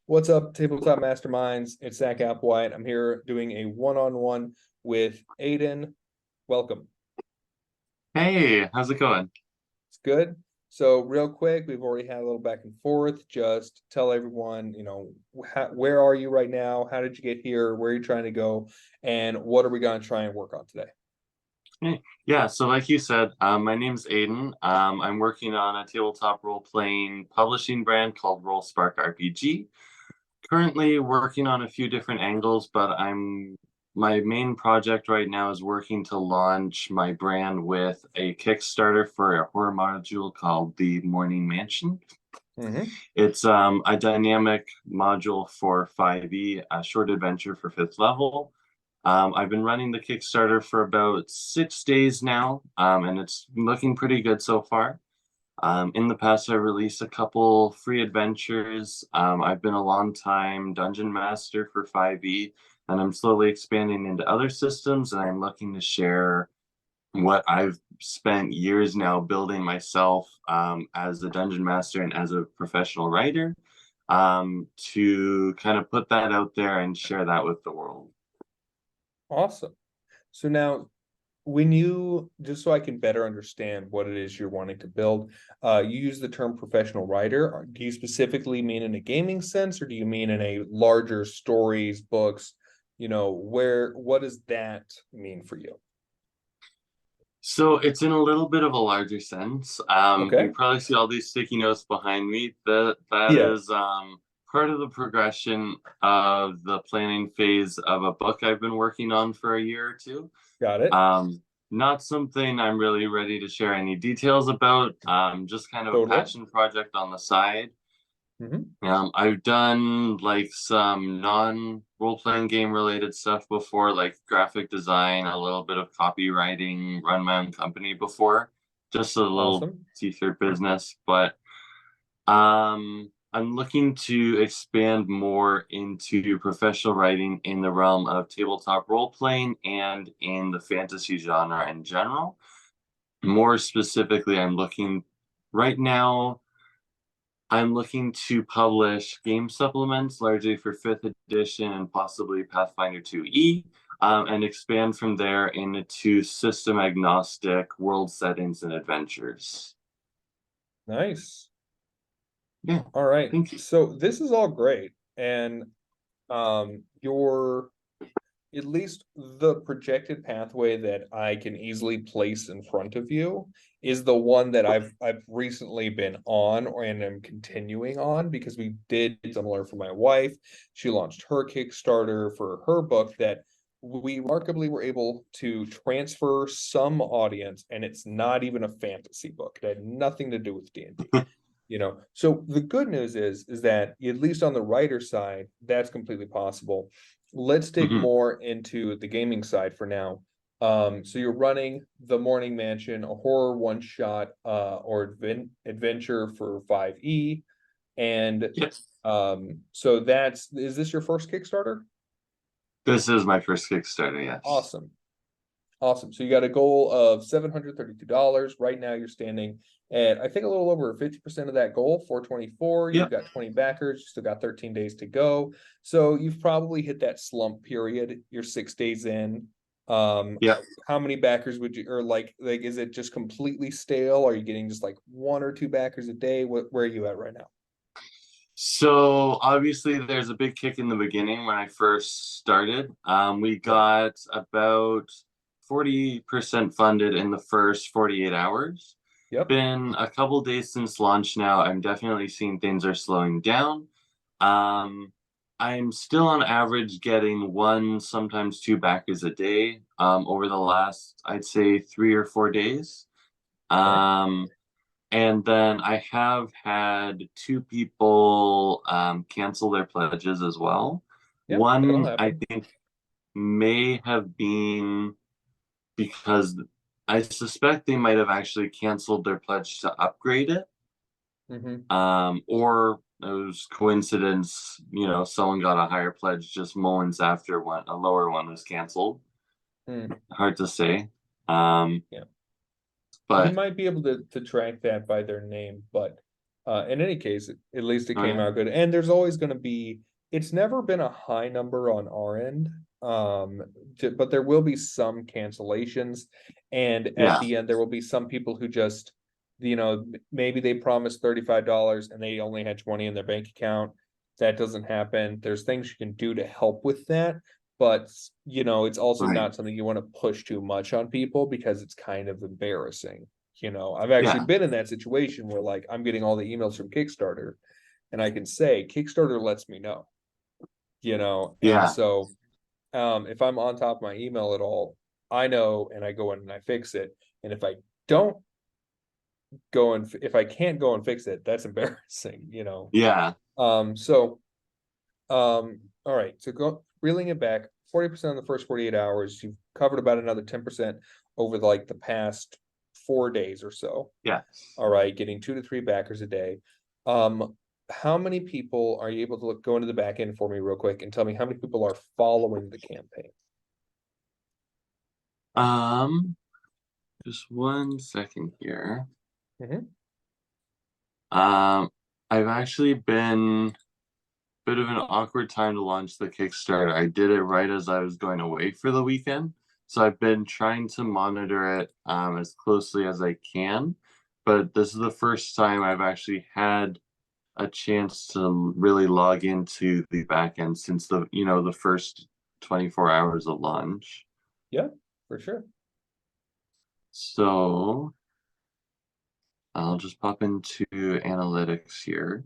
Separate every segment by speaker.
Speaker 1: What's up, Tabletop Masterminds? It's Zack Applewhite. I'm here doing a one-on-one with Aiden. Welcome.
Speaker 2: Hey, how's it going?
Speaker 1: It's good. So, real quick, we've already had a little back and forth. Just tell everyone, where are you right now? How did you get here? Where are you trying to go? And what are we going to try and work on today?
Speaker 2: Hey, yeah, so like you said, my name's Aiden. I'm working on a tabletop role-playing publishing brand called RollSpark RPG. Currently working on a few different angles, but my main project right now is working to launch my brand with a Kickstarter for a horror module called the Morning Mansion.
Speaker 1: Mm-hmm.
Speaker 2: It's a dynamic module for 5e, a short adventure for 5th level. I've been running the Kickstarter for about 6 days now, and it's looking pretty good so far. In the past, I released a couple free adventures. I've been a long time dungeon master for 5e, and I'm slowly expanding into other systems, and I'm looking to share what I've spent years now building myself as a dungeon master and as a professional writer, to kind of put that out there and share that with the world.
Speaker 1: Awesome. So now, when you, just so I can better understand what it is you're wanting to build, you use the term professional writer. Do you specifically mean in a gaming sense, or do you mean in a larger stories, books? What does that mean for you?
Speaker 2: So it's in a little bit of a larger sense. You
Speaker 1: Okay.
Speaker 2: probably see all these sticky notes behind me. That
Speaker 1: Yeah,
Speaker 2: is part of the progression of the planning phase of a book I've been working on for a year or two.
Speaker 1: got it.
Speaker 2: Um, Not something I'm really ready to share any details about. Just kind of a
Speaker 1: Totally.
Speaker 2: passion project on the side.
Speaker 1: Hmm.
Speaker 2: I've done like some non-role-playing game related stuff before, like graphic design, a little bit of copywriting, run my own company before, just a little
Speaker 1: Awesome.
Speaker 2: t-shirt business. But I'm looking to expand more into professional writing in the realm of tabletop role-playing and in the fantasy genre in general. More specifically, right now. I'm looking to publish game supplements, largely for 5th edition and possibly Pathfinder 2E, and expand from there into system agnostic world settings and adventures.
Speaker 1: Nice.
Speaker 2: Yeah,
Speaker 1: All right.
Speaker 2: thank you.
Speaker 1: So this is all great. And your at least the projected pathway that I can easily place in front of you is the one that I've recently been on and am continuing on because we did similar for my wife. She launched her Kickstarter for her book that we remarkably were able to transfer some audience, and it's not even a fantasy book. It had nothing to do with D&D. So the good news is that at least on the writer side, that's completely possible. Let's dig
Speaker 2: Mhm.
Speaker 1: more into the gaming side for now. So you're running the Morning Mansion, a horror one shot or adventure for 5e. And
Speaker 2: Yes,
Speaker 1: so is this your first Kickstarter?
Speaker 2: this is my first Kickstarter, yes.
Speaker 1: Awesome. Awesome. So you got a goal of $732. Right now you're standing at, I think, a little over 50% of that goal, 424. You've
Speaker 2: Yep,
Speaker 1: got 20 backers, you still got 13 days to go. So you've probably hit that slump period. You're 6 days in.
Speaker 2: yep.
Speaker 1: How many backers would you, or like is it just completely stale? Are you getting just like one or two backers a day? Where are you at right now?
Speaker 2: So obviously there's a big kick in the beginning when I first started. We
Speaker 1: Yep.
Speaker 2: got about 40% funded in the first 48 hours.
Speaker 1: Yep.
Speaker 2: Been a couple days since launch now. I'm definitely seeing things are slowing down. Um, I'm still on average getting one, sometimes two backers a day, over the last, I'd say, 3 or 4 days.
Speaker 1: Okay.
Speaker 2: Um, and then I have had two people cancel their pledges as well.
Speaker 1: Yep. That'll
Speaker 2: One, I
Speaker 1: happen.
Speaker 2: think, may have been because I suspect they might have actually canceled their pledge to upgrade it.
Speaker 1: Mm-hmm.
Speaker 2: Or it was coincidence, someone got a higher pledge just moments after a lower one was canceled.
Speaker 1: Mm.
Speaker 2: Hard to say. Um,
Speaker 1: Yeah. We
Speaker 2: but
Speaker 1: might be able to track that by their name, but In any case, at least it
Speaker 2: Oh,
Speaker 1: came
Speaker 2: yeah.
Speaker 1: out good. And there's always going to be, it's never been a high number on our end. But there will be some cancellations. And at
Speaker 2: Yeah.
Speaker 1: the end, there will be some people who just, maybe they promised $35 and they only had 20 in their bank account. That doesn't happen. There's things you can do to help with that. But, it's also
Speaker 2: Right.
Speaker 1: not something you want to push too much on people because it's kind of embarrassing. I've actually
Speaker 2: Yeah.
Speaker 1: been in that situation where like I'm getting all the emails from Kickstarter and I can say Kickstarter lets me know, and
Speaker 2: Yeah.
Speaker 1: so if I'm on top of my email at all, I know and I go in and I fix it. And if I don't go and if I can't go and fix it, that's embarrassing,
Speaker 2: Yeah.
Speaker 1: So all right, so go reeling it back, 40% of the first 48 hours, you've covered about another 10% over like the past 4 days or so.
Speaker 2: Yeah.
Speaker 1: All right, getting 2 to 3 backers a day. How many people are you able to go into the back end for me real quick and tell me how many people are following the campaign?
Speaker 2: Just 1 second here.
Speaker 1: Mhm.
Speaker 2: I've actually been a bit of an awkward time to launch the Kickstarter. I did it right as I was going away for the weekend. So I've been trying to monitor it as closely as I can. But this is the first time I've actually had a chance to really log into the back end since the first 24 hours of launch.
Speaker 1: Yeah, for sure.
Speaker 2: So I'll just pop into analytics here.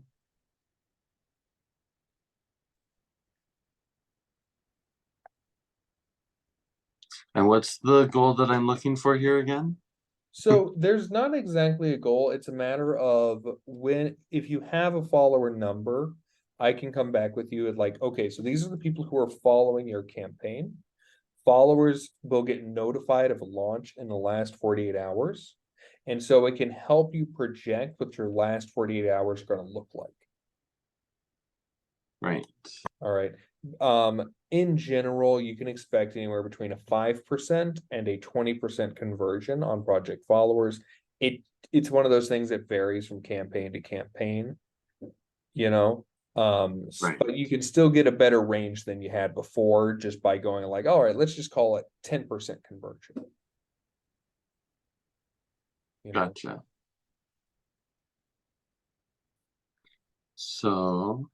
Speaker 2: And what's the goal that I'm looking for here again?
Speaker 1: So there's not exactly a goal. It's a matter of if you have a follower number, I can come back with you at like, okay, so these are the people who are following your campaign. Followers will get notified of a launch in the last 48 hours. And so it can help you project what your last 48 hours are going to look like.
Speaker 2: Right.
Speaker 1: All right. In general, you can expect anywhere between a 5% and a 20% conversion on project followers. It's one of those things that varies from campaign to campaign, you know.
Speaker 2: Right.
Speaker 1: But you can still get a better range than you had before just by going like, all right, let's just call it 10% conversion.
Speaker 2: Gotcha. So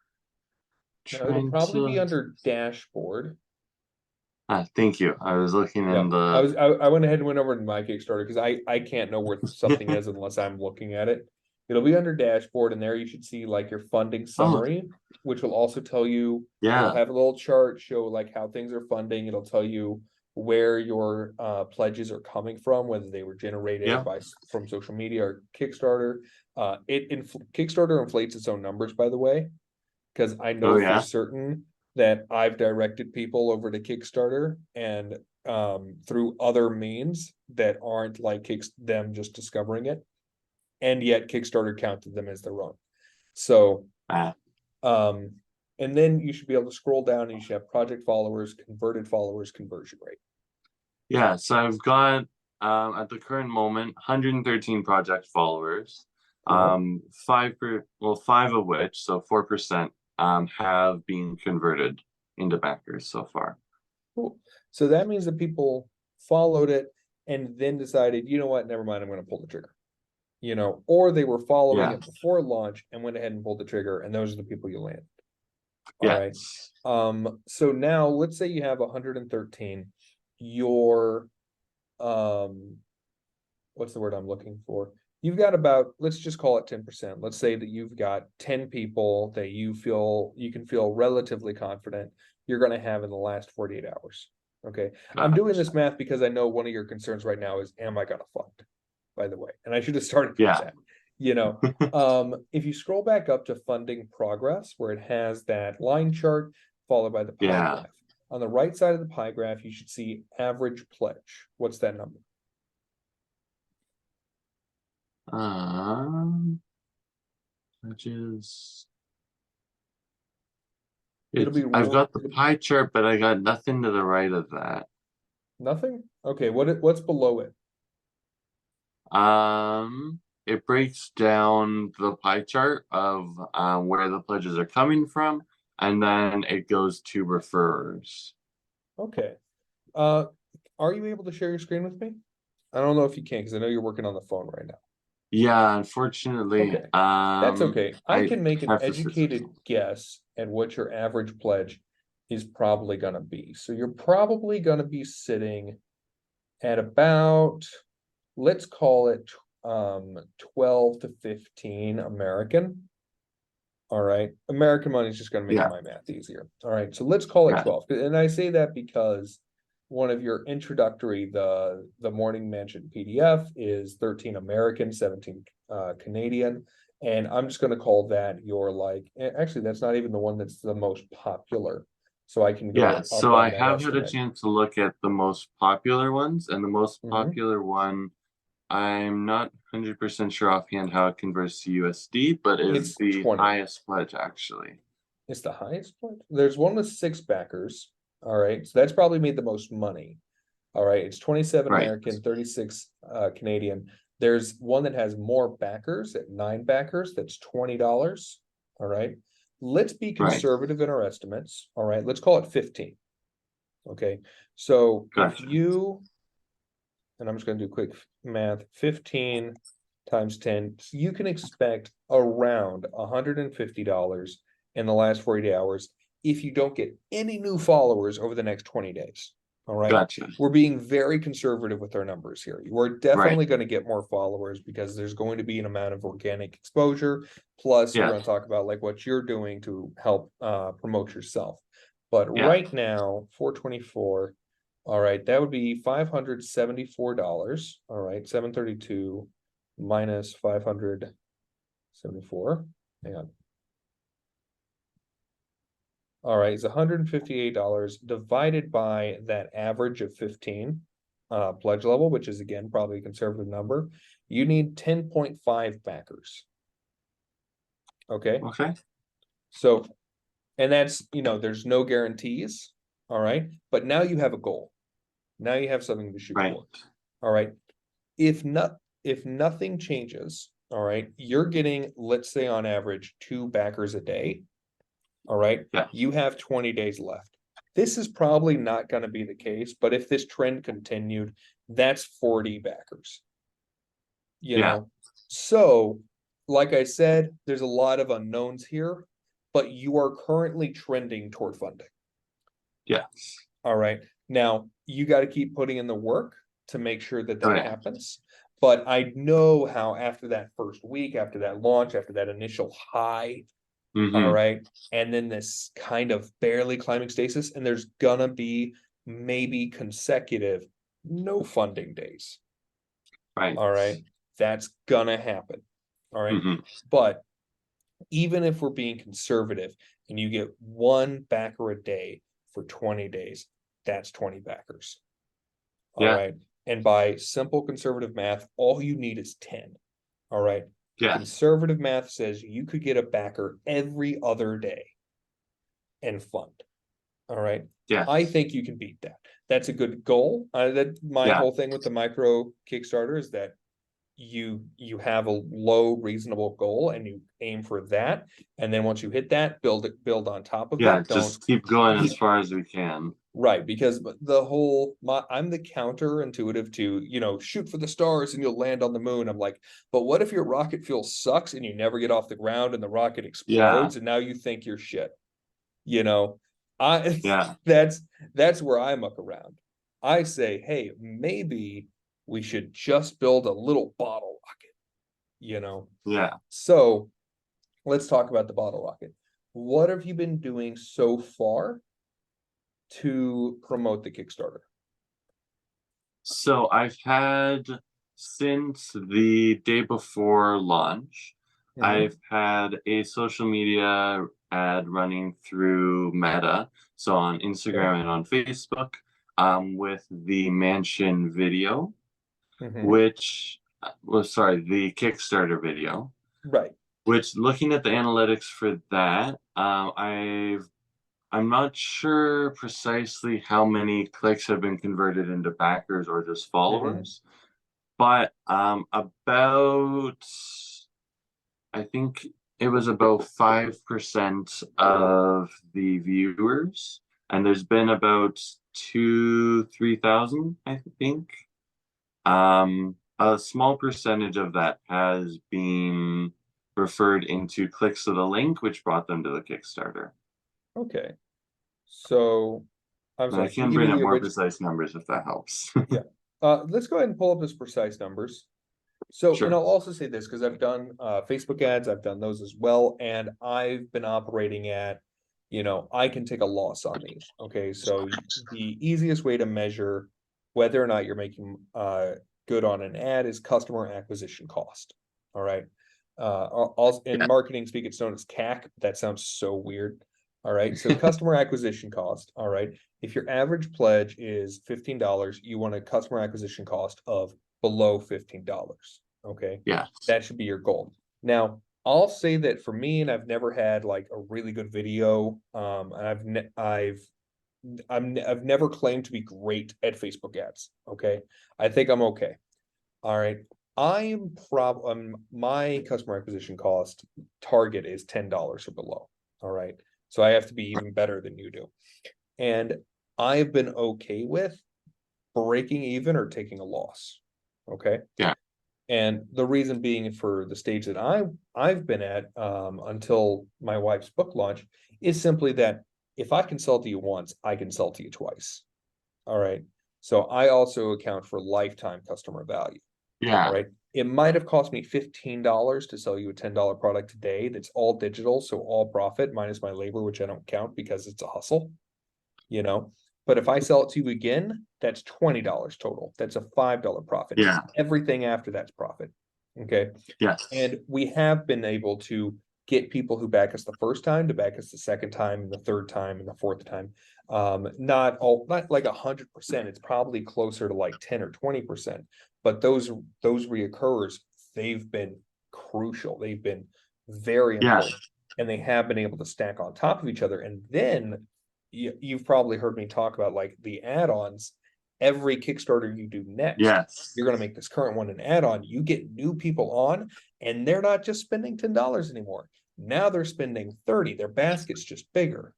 Speaker 1: Now it'll
Speaker 2: trying
Speaker 1: probably be
Speaker 2: to
Speaker 1: under dashboard.
Speaker 2: thank you. I was looking
Speaker 1: Yeah,
Speaker 2: in the
Speaker 1: I went ahead and went over to my Kickstarter because I can't know where something is unless I'm looking at it. It'll be under dashboard, and there you should see like your funding
Speaker 2: Oh,
Speaker 1: summary, which will also tell you, it'll
Speaker 2: yeah.
Speaker 1: have a little chart, show like how things are funding. It'll tell you where your pledges are coming from, whether they were generated
Speaker 2: Yeah.
Speaker 1: from social media or Kickstarter. Kickstarter inflates its own numbers, by the way, because I know
Speaker 2: Oh,
Speaker 1: for
Speaker 2: yeah.
Speaker 1: certain that I've directed people over to Kickstarter and through other means that aren't like them just discovering it, and yet Kickstarter counted them as their own. So
Speaker 2: Ah,
Speaker 1: and then you should be able to scroll down and you should have project followers, converted followers, conversion rate.
Speaker 2: yeah. So I've got at the current moment 113 project followers.
Speaker 1: Cool.
Speaker 2: 5 of which, so 4%, have been converted into backers so far.
Speaker 1: Cool. So that means that people followed it and then decided, you know what, never mind, I'm going to pull the trigger. Or they were following
Speaker 2: Yeah.
Speaker 1: it before launch and went ahead and pulled the trigger, and those are the people you land. All
Speaker 2: Yeah.
Speaker 1: right. So now let's say you have 113. Your what's the word I'm looking for? You've got about, let's just call it 10%. Let's say that you've got 10 people that you can feel relatively confident you're going to have in the last 48 hours. Okay. I'm doing this math because I know one of your concerns right now is, am I going to fund? By the way, and I should have started with
Speaker 2: Yeah.
Speaker 1: that. If you scroll back up to funding progress, where it has that line chart followed by the pie
Speaker 2: Yeah.
Speaker 1: graph. On the right side of the pie graph, you should see average pledge. What's that number?
Speaker 2: Which is
Speaker 1: It'll be
Speaker 2: I've got the pie chart, but I got nothing to the right of that.
Speaker 1: nothing. Okay, what's below it?
Speaker 2: it breaks down the pie chart of where the pledges are coming from, and then it goes to referrers.
Speaker 1: Okay. Are you able to share your screen with me? I don't know if you can, because I know you're working on the phone right now.
Speaker 2: Yeah, unfortunately,
Speaker 1: Okay, that's okay. I
Speaker 2: I
Speaker 1: can make an
Speaker 2: have to switch
Speaker 1: educated guess at what your average pledge is probably gonna be. So you're probably gonna be sitting at about, let's call it 12 to 15 American. All right, American money is just gonna make
Speaker 2: Yeah,
Speaker 1: my math easier. All right, so let's call it
Speaker 2: yeah,
Speaker 1: 12. And I say that because one of your introductory, the Morning Mansion PDF is 13 American, 17 Canadian. And I'm just gonna call that your actually, that's not even the one that's the most popular. So I can
Speaker 2: yeah.
Speaker 1: go up
Speaker 2: So
Speaker 1: on
Speaker 2: I
Speaker 1: that
Speaker 2: have had a
Speaker 1: estimate.
Speaker 2: chance to look at the most popular ones, and the most
Speaker 1: Mhm.
Speaker 2: popular one, I'm not 100% sure offhand how it converts to USD, but is
Speaker 1: It's
Speaker 2: the
Speaker 1: 20.
Speaker 2: highest pledge actually.
Speaker 1: It's the highest point. There's one with 6 backers. All right, so that's probably made the most money. All right, it's 27
Speaker 2: Right,
Speaker 1: American, 36 Canadian. There's one that has more backers at 9 backers, that's $20. All right. Let's be
Speaker 2: right.
Speaker 1: conservative in our estimates. All right, let's call it 15. Okay. So if
Speaker 2: Gotcha.
Speaker 1: you, and I'm just gonna do quick math, 15 times 10, so you can expect around $150 in the last 48 hours if you don't get any new followers over the next 20 days. All right.
Speaker 2: Gotcha.
Speaker 1: We're being very conservative with our numbers here. We're
Speaker 2: Right.
Speaker 1: definitely going to get more followers because there's going to be an amount of organic exposure. Plus, we're
Speaker 2: Yeah,
Speaker 1: going to talk about like what you're doing to help promote yourself. But
Speaker 2: yeah,
Speaker 1: right now, 424. All right, that would be $574. All right, 732 minus 574. Hang on. All right, it's $158 divided by that average of 15 pledge level, which is again probably a conservative number. You need 10.5 backers. Okay,
Speaker 2: okay.
Speaker 1: so and that's there's no guarantees. All right, but now you have a goal. Now you have something to shoot
Speaker 2: Right.
Speaker 1: for. All right. If nothing changes, all right, you're getting, let's say on average, 2 backers a day. All right.
Speaker 2: Yeah,
Speaker 1: You have 20 days left. This is probably not going to be the case, but if this trend continued, that's 40 backers. You
Speaker 2: yeah,
Speaker 1: know, so like I said, there's a lot of unknowns here, but you are currently trending toward funding.
Speaker 2: yes.
Speaker 1: All right. Now you got to keep putting in the work to make sure that
Speaker 2: Oh
Speaker 1: that
Speaker 2: yeah.
Speaker 1: happens. But I know how after that first week, after that launch, after that initial high, all
Speaker 2: Mm-hmm.
Speaker 1: right, and then this kind of barely climbing stasis, and there's gonna be maybe consecutive no funding days.
Speaker 2: Right.
Speaker 1: All right, that's gonna happen. All right,
Speaker 2: Mm-hmm.
Speaker 1: but even if we're being conservative and you get 1 backer a day for 20 days, that's 20 backers. All
Speaker 2: Yeah,
Speaker 1: right. And by simple conservative math, all you need is 10. All right.
Speaker 2: yeah,
Speaker 1: Conservative math says you could get a backer every other day and fund. All right. I
Speaker 2: yes.
Speaker 1: think you can beat that. That's a good goal. That my
Speaker 2: Yeah,
Speaker 1: whole thing with the micro Kickstarter is that you have a low reasonable goal and you aim for that, and then once you hit that, build on top of
Speaker 2: yeah.
Speaker 1: it. Don't
Speaker 2: Just keep going as far as we can.
Speaker 1: Right, because the whole I'm the counterintuitive to, shoot for the stars and you'll land on the moon. I'm like, but what if your rocket fuel sucks and you never get off the ground and the rocket
Speaker 2: Yeah,
Speaker 1: explodes and now you think you're shit? You know, I
Speaker 2: yeah,
Speaker 1: that's where I muck around. I say, hey, maybe we should just build a little bottle rocket, you know.
Speaker 2: yeah.
Speaker 1: So let's talk about the bottle rocket. What have you been doing so far to promote the Kickstarter?
Speaker 2: So I've had, since the day before launch,
Speaker 1: Mhm.
Speaker 2: I've had a social media ad running through Meta, so on
Speaker 1: Okay.
Speaker 2: Instagram and on Facebook, with the mansion video,
Speaker 1: Mhm.
Speaker 2: which was, sorry, the Kickstarter video,
Speaker 1: Right.
Speaker 2: which, looking at the analytics for that, I'm not sure precisely how many clicks have been converted into backers or just
Speaker 1: Mhm.
Speaker 2: followers, but about, I think it was about 5% of the viewers, and there's been about 3,000, I think. A small percentage of that has been referred into clicks to the link, which brought them to the Kickstarter.
Speaker 1: Okay. So I'm
Speaker 2: And I
Speaker 1: sorry,
Speaker 2: can
Speaker 1: even
Speaker 2: bring up
Speaker 1: the
Speaker 2: more
Speaker 1: original.
Speaker 2: precise numbers if that helps.
Speaker 1: Yeah. Let's go ahead and pull up his precise numbers. So, and
Speaker 2: Sure.
Speaker 1: I'll also say this because I've done Facebook ads, I've done those as well, and I've been operating at, I can take a loss on these. Okay, so the easiest way to measure whether or not you're making good on an ad is customer acquisition cost. All right. Also in
Speaker 2: Yeah.
Speaker 1: marketing speak, it's known as CAC. That sounds so weird. All right. So customer acquisition cost. All right. If your average pledge is $15, you want a customer acquisition cost of below $15. Okay.
Speaker 2: Yeah.
Speaker 1: That should be your goal. Now, I'll say that for me, and I've never had like a really good video. And I've never claimed to be great at Facebook ads. Okay. I think I'm okay. All right. My customer acquisition cost target is $10 or below. All right. So I have to be even better than you do. And I've been okay with breaking even or taking a loss. Okay.
Speaker 2: Yeah.
Speaker 1: And the reason being for the stage that I've been at until my wife's book launch is simply that if I can sell to you once, I can sell to you twice. All right. So I also account for lifetime customer value.
Speaker 2: Yeah.
Speaker 1: All right. It might have cost me $15 to sell you a $10 product today that's all digital, so all profit minus my labor, which I don't count because it's a hustle, But if I sell it to you again, that's $20 total. That's a $5 profit.
Speaker 2: Yeah.
Speaker 1: Everything after that's profit. Okay.
Speaker 2: Yes.
Speaker 1: And we have been able to get people who back us the first time to back us the second time and the third time and the fourth time. Not like 100%. It's probably closer to like 10 or 20%. But those reoccurs, they've been crucial. They've been very important. And they have been able to stack on top of each other. And then you've probably heard me talk about like the add-ons. Every Kickstarter you do next,
Speaker 2: Yes.
Speaker 1: you're going to make this current one an add-on. You get new people on, and they're not just spending $10 anymore. Now they're spending 30. Their basket's just bigger.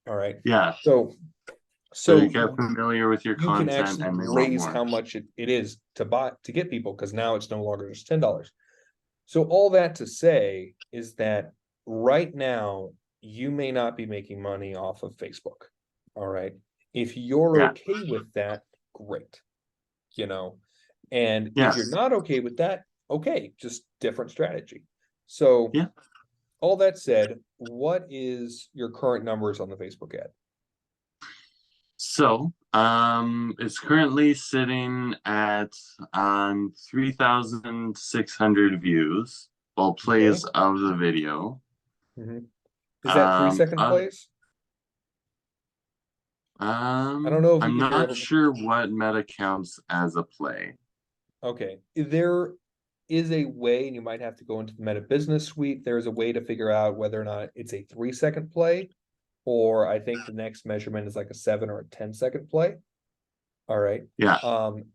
Speaker 1: All right.
Speaker 2: Yeah.
Speaker 1: So
Speaker 2: they get familiar with your
Speaker 1: you can
Speaker 2: content
Speaker 1: actually
Speaker 2: and they want
Speaker 1: raise
Speaker 2: more.
Speaker 1: how much it is to get people, because now it's no longer just $10. So all that to say is that right now you may not be making money off of Facebook. All right. If you're okay with that, great. And if you're not okay with that, okay, just different strategy. So all that said, what is your current numbers on the Facebook ad?
Speaker 2: So it's currently sitting at 3,600 views, all plays of the video.
Speaker 1: Is that 3-second plays? I don't know if
Speaker 2: I'm not sure what meta counts as a play.
Speaker 1: Okay. There is a way, and you might have to go into the Meta Business Suite. There's a way to figure out whether or not it's a 3-second play, or I think the next measurement is like a 7 or a 10-second play. All right.
Speaker 2: Yeah.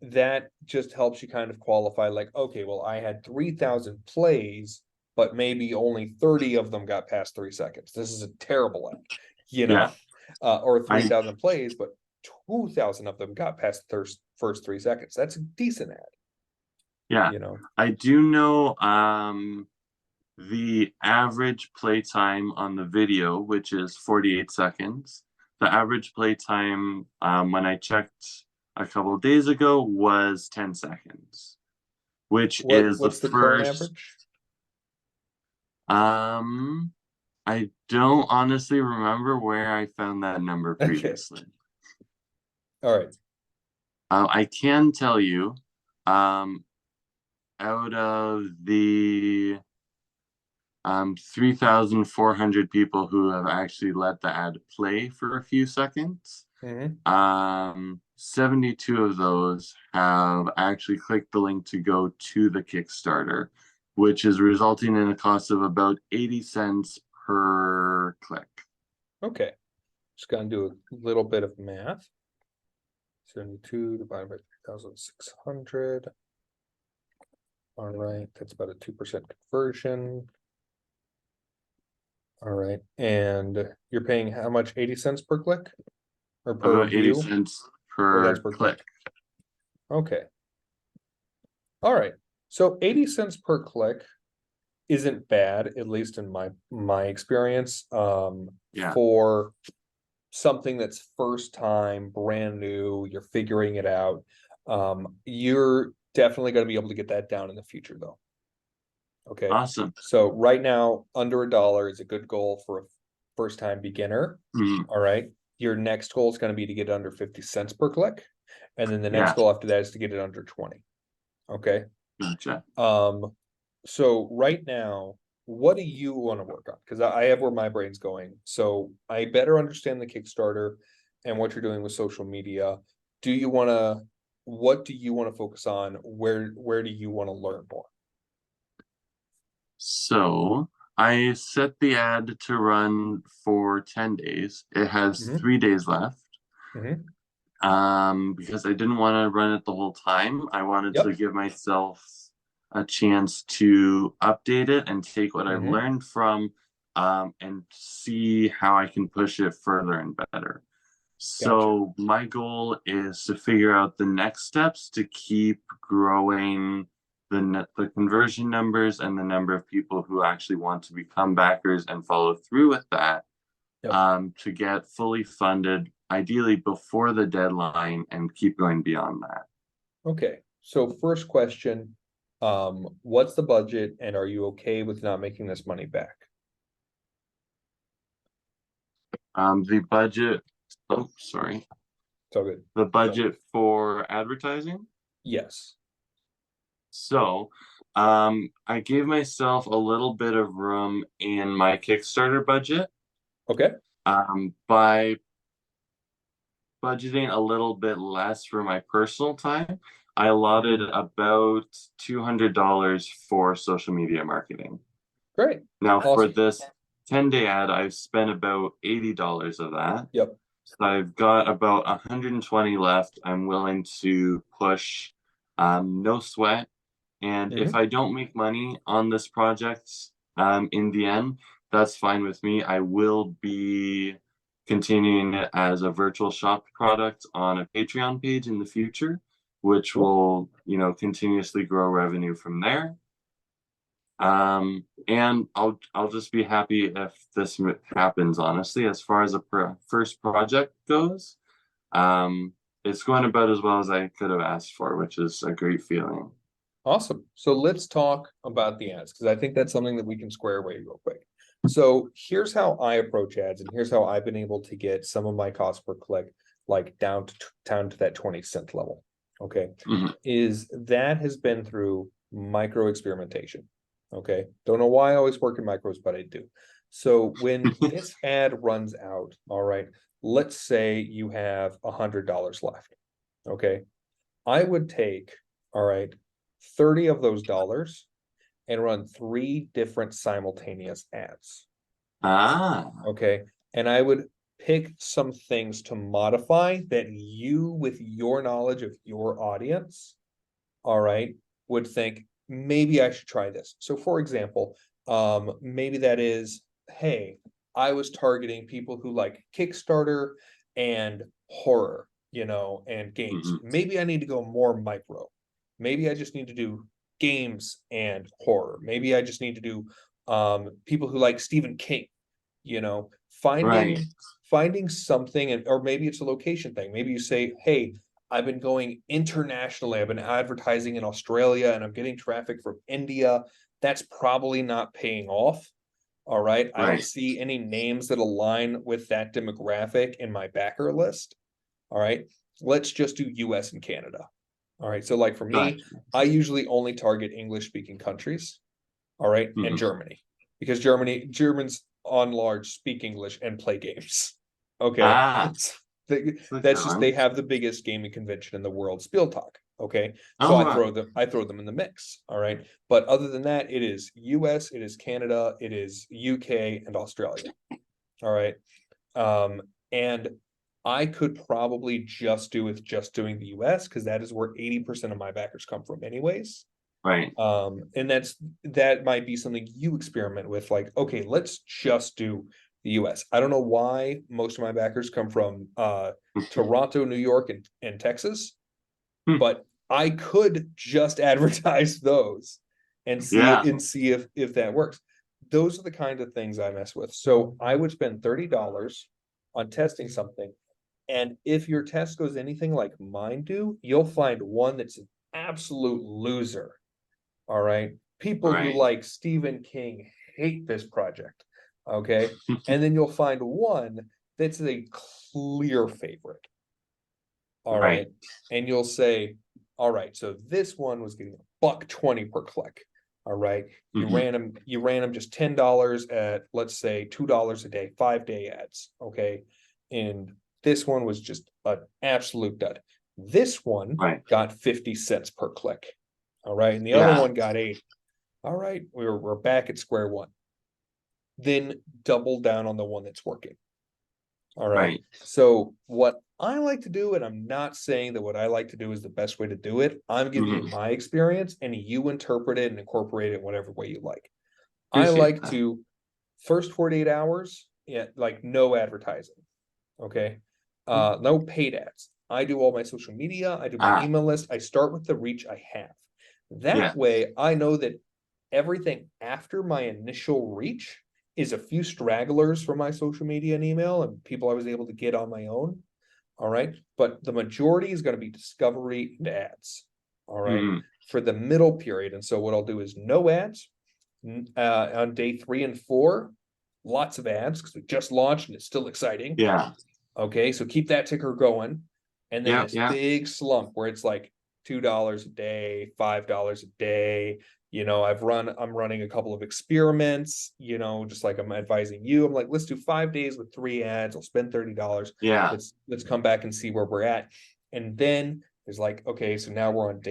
Speaker 1: That just helps you kind of qualify, like, okay, well, I had 3,000 plays, but maybe only 30 of them got past 3 seconds. This is a terrible ad, or 3,000 plays, but 2,000 of them got past the first 3 seconds. That's a decent ad.
Speaker 2: Yeah. I do know the average play time on the video, which is 48 seconds. The average play time when I checked a couple of days ago was 10 seconds, which is
Speaker 1: what's the
Speaker 2: first
Speaker 1: current average?
Speaker 2: I don't honestly remember where I found that number previously.
Speaker 1: All right.
Speaker 2: I can tell you, out of the 3,400 people who have actually let the ad play for a few seconds, 72 of those have actually clicked the link to go to the Kickstarter, which is resulting in a cost of about 80 cents per click.
Speaker 1: Okay. Just gonna do a little bit of math. 72 divided by 3,600. All right, that's about a 2% conversion. All right, and you're paying how much? 80 cents per click or per
Speaker 2: About 80
Speaker 1: view?
Speaker 2: cents
Speaker 1: Or that's
Speaker 2: per
Speaker 1: per
Speaker 2: click.
Speaker 1: click. Okay. All right. So 80 cents per click isn't bad, at least in my experience.
Speaker 2: Yeah.
Speaker 1: For something that's first time, brand new, you're figuring it out. You're definitely going to be able to get that down in the future, though. Okay.
Speaker 2: Awesome.
Speaker 1: So right now, under $1 is a good goal for a first time beginner.
Speaker 2: Mhm.
Speaker 1: All right. Your next goal is going to be to get under 50 cents per click. And then the next
Speaker 2: Yeah.
Speaker 1: goal after that is to get it under 20. Okay.
Speaker 2: Gotcha.
Speaker 1: So right now, what do you want to work on? Because I have where my brain's going. So I better understand the Kickstarter and what you're doing with social media. Do you want to, what do you want to focus on? Where do you want to learn more?
Speaker 2: So I set the ad to run for 10 days. It has
Speaker 1: Mhm.
Speaker 2: 3 days left.
Speaker 1: Mhm.
Speaker 2: Because I didn't want to run it the whole time. I wanted to
Speaker 1: Yep.
Speaker 2: give myself a chance to update it and take what I've
Speaker 1: Mhm.
Speaker 2: learned from and see how I can push it further and better.
Speaker 1: Gotcha.
Speaker 2: So my goal is to figure out the next steps to keep growing the conversion numbers and the number of people who actually want to become backers and follow through with that
Speaker 1: Yep.
Speaker 2: to get fully funded, ideally before the deadline, and keep going beyond that.
Speaker 1: Okay. So first question, what's the budget and are you okay with not making this money back?
Speaker 2: The budget, oh, sorry,
Speaker 1: So good.
Speaker 2: the budget for advertising.
Speaker 1: Yes.
Speaker 2: So, I gave myself a little bit of room in my Kickstarter budget,
Speaker 1: Okay.
Speaker 2: by budgeting a little bit less for my personal time. I allotted about $200 for social media marketing.
Speaker 1: Great.
Speaker 2: Now, for
Speaker 1: Awesome.
Speaker 2: this 10-day ad, I've spent about $80 of that.
Speaker 1: Yep.
Speaker 2: So I've got about 120 left. I'm willing to push, no sweat. And if
Speaker 1: Mhm.
Speaker 2: I don't make money on this project, in the end, that's fine with me. I will be continuing it as a virtual shop product on a Patreon page in the future, which
Speaker 1: Cool.
Speaker 2: will, continuously grow revenue from there. And I'll just be happy if this happens, honestly. As far as a first project goes, it's going about as well as I could have asked for, which is a great feeling.
Speaker 1: Awesome. So let's talk about the ads because I think that's something that we can square away real quick. So here's how I approach ads, and here's how I've been able to get some of my cost per click like down to that 20-cent level. Okay.
Speaker 2: Mhm.
Speaker 1: Is that has been through micro experimentation. Okay. Don't know why I always work in micros, but I do. So when this ad runs out, all right, let's say you have $100 left. Okay. I would take, all right, 30 of those dollars and run 3 different simultaneous ads.
Speaker 2: Ah,
Speaker 1: Okay. And I would pick some things to modify that you, with your knowledge of your audience, all right, would think maybe I should try this. So for example, maybe that is, hey, I was targeting people who like Kickstarter and horror, and games.
Speaker 2: mhm.
Speaker 1: Maybe I need to go more micro. Maybe I just need to do games and horror. Maybe I just need to do people who like Stephen King, you know,
Speaker 2: Right,
Speaker 1: finding something, and or maybe it's a location thing. Maybe you say, hey, I've been going internationally. I've been advertising in Australia and I'm getting traffic from India. That's probably not paying off. All right. I don't
Speaker 2: right.
Speaker 1: see any names that align with that demographic in my backer list. All right. Let's just do US and Canada. All right. So, like for me,
Speaker 2: Gotcha.
Speaker 1: I usually only target English speaking countries. All right. And
Speaker 2: Mhm.
Speaker 1: Germany, because Germans on large speak English and play games. Okay.
Speaker 2: Ah, it's a
Speaker 1: That's just, they
Speaker 2: challenge.
Speaker 1: have the biggest gaming convention in the world, Spiel Talk. Okay. So
Speaker 2: All right.
Speaker 1: I throw them in the mix. All right. But other than that, it is US, it is Canada, it is UK and Australia. All right. And I could probably just do with just doing the US because that is where 80% of my backers come from, anyways.
Speaker 2: Right.
Speaker 1: And that might be something you experiment with, like, okay, let's just do the US. I don't know why most of my backers come from Toronto, New York, and Texas, but I could just advertise those and
Speaker 2: Yeah.
Speaker 1: see if that works. Those are the kind of things I mess with. So I would spend $30 on testing something. And if your test goes anything like mine do, you'll find one that's an absolute loser. All right. People who
Speaker 2: Right.
Speaker 1: like Stephen King hate this project. Okay. And then you'll find one that's a clear favorite. All right. And you'll say, all right, so this one was getting $1.20 per click. All right. You ran them just $10 at, let's say, $2 a day, 5-day ads. Okay. And this one was just an absolute dud. This one got 50 cents per click. All right. And the other one got 8. All right. We're back at square one. Then double down on the one that's working. All right. So what I like to do, and I'm not saying that what I like to do is the best way to do it. I'm giving you my experience, and you interpret it and incorporate it in whatever way you like. I like to first 48 hours, like no advertising. Okay. No paid ads. I do all my social media. I do my email list. I start with the reach I have. That way I know that everything after my initial reach is a few stragglers from my social media and email and people I was able to get on my own. All right. But the majority is going to be discovery and ads. All right. For the middle period. And so what I'll do is no ads on day 3 and 4, lots of ads because we just launched and it's still exciting.
Speaker 2: Yeah.
Speaker 1: Okay. So keep that ticker going. And then this big slump where it's like $2 a day, $5 a day. I'm running a couple of experiments, just like I'm advising you. I'm like, let's do 5 days with 3 ads. I'll spend $30.
Speaker 2: Yeah.
Speaker 1: Let's come back and see where we're at. And then there's like, okay, so now we're on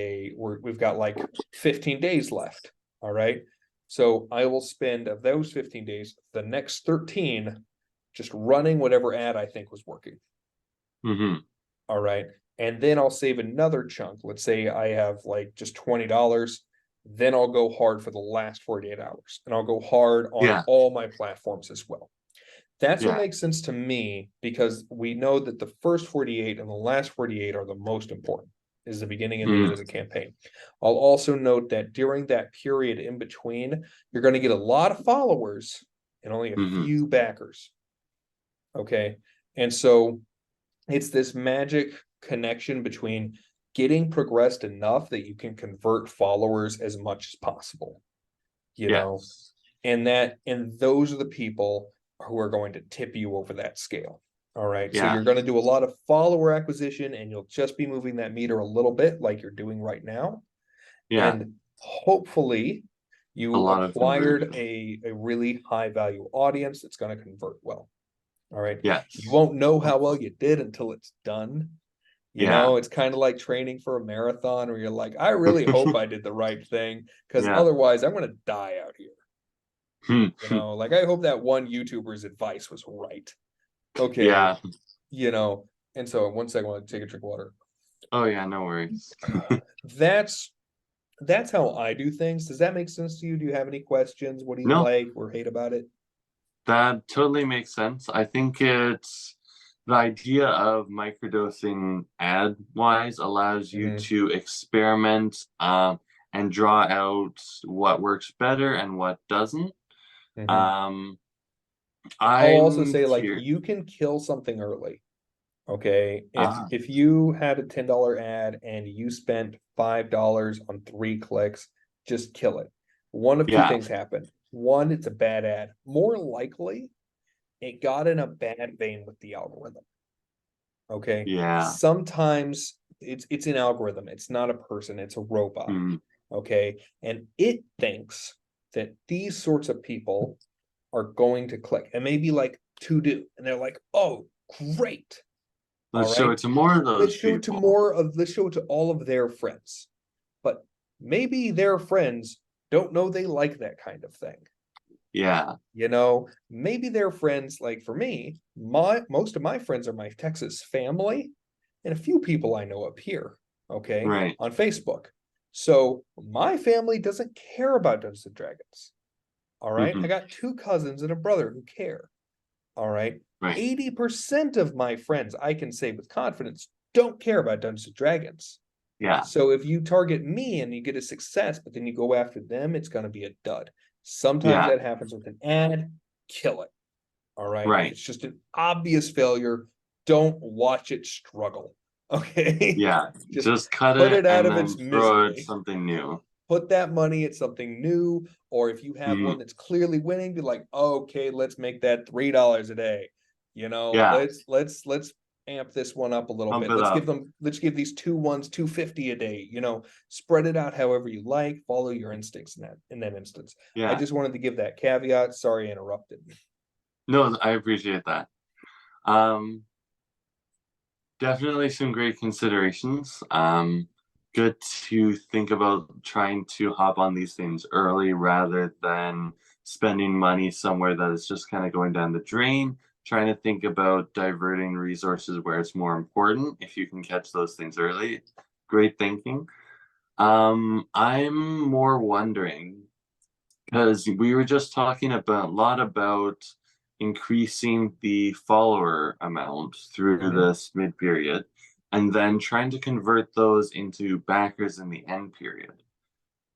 Speaker 1: we've got like 15 days left. All right. So I will spend of those 15 days, the next 13 just running whatever ad I think was working. All right. And then I'll save another chunk. Let's say I have like just $20. Then I'll go hard for the last 48 hours and I'll go hard on all my platforms as well. That's what makes sense to me because we know that the first 48 and the last 48 are the most important, is the beginning and the end of the campaign. I'll also note that during that period in between, you're going to get a lot of followers and only a few backers. Okay. And so it's this magic connection between getting progressed enough that you can convert followers as much as possible, and those are the people who are going to tip you over that scale. All right. So you're going to do a lot of follower acquisition and you'll just be moving that meter a little bit like you're doing right now. And hopefully you acquired a really high value audience that's going to convert well. All right. You won't know how well you did until it's done. It's kind of like training for a marathon where you're like, I really hope I did the right thing because otherwise I'm going to die out here. Like I hope that one YouTuber's advice was right. Okay. And so 1 second, I want to take a drink of water.
Speaker 2: Oh yeah, no worries.
Speaker 1: That's how I do things. Does that make sense to you? Do you have any questions? What do you like or hate about it?
Speaker 2: That totally makes sense. I think it's the idea of microdosing ad wise allows you to experiment and draw out what works better and what doesn't.
Speaker 1: I'll also say like you can kill something early. Okay. If you had a $10 ad and you spent $5 on 3 clicks, just kill it. One of two things happen. One, it's a bad ad. More likely, it got in a bad vein with the algorithm. Okay. Sometimes it's an algorithm. It's not a person, it's a robot. Okay. And it thinks that these sorts of people are going to click and maybe like to do. And they're like, oh, great.
Speaker 2: Let's show it to more of those
Speaker 1: Let's show it to all of their friends. But maybe their friends don't know they like that kind of thing. Maybe their friends, like for me, most of my friends are my Texas family and a few people I know up here, on Facebook. So my family doesn't care about Dungeons and Dragons. All right.
Speaker 2: Mhm.
Speaker 1: I got 2 cousins and a brother who care. All right.
Speaker 2: Right.
Speaker 1: 80% of my friends, I can say with confidence, don't care about Dungeons and Dragons.
Speaker 2: Yeah.
Speaker 1: So if you target me and you get a success, but then you go after them, it's going to be a dud. Sometimes
Speaker 2: Yeah.
Speaker 1: that happens with an ad, kill it. All right. If
Speaker 2: Right.
Speaker 1: it's just an obvious failure, don't watch it struggle. Okay.
Speaker 2: Yeah.
Speaker 1: Just
Speaker 2: Just cut
Speaker 1: put
Speaker 2: it
Speaker 1: it out
Speaker 2: and
Speaker 1: of
Speaker 2: then
Speaker 1: its
Speaker 2: throw it
Speaker 1: misery.
Speaker 2: something new.
Speaker 1: Put that money at something new, or if you have one
Speaker 2: Mhm.
Speaker 1: that's clearly winning, be like, okay, let's make that $3 a day. You know,
Speaker 2: Yeah.
Speaker 1: let's amp this one up a little
Speaker 2: Pump
Speaker 1: bit.
Speaker 2: it up.
Speaker 1: Let's give these 250 a day, you know, spread it out however you like, follow your instincts in that instance. I
Speaker 2: Yeah.
Speaker 1: just wanted to give that caveat. Sorry, I interrupted.
Speaker 2: No, I appreciate that. Um, Definitely some great considerations. Good to think about trying to hop on these things early rather than spending money somewhere that is just kind of going down the drain. Trying to think about diverting resources where it's more important. If you can catch those things early, great thinking. I'm more wondering because we were just talking about a lot about increasing the follower amount through
Speaker 1: Mhm.
Speaker 2: this mid period and then trying to convert those into backers in the end period.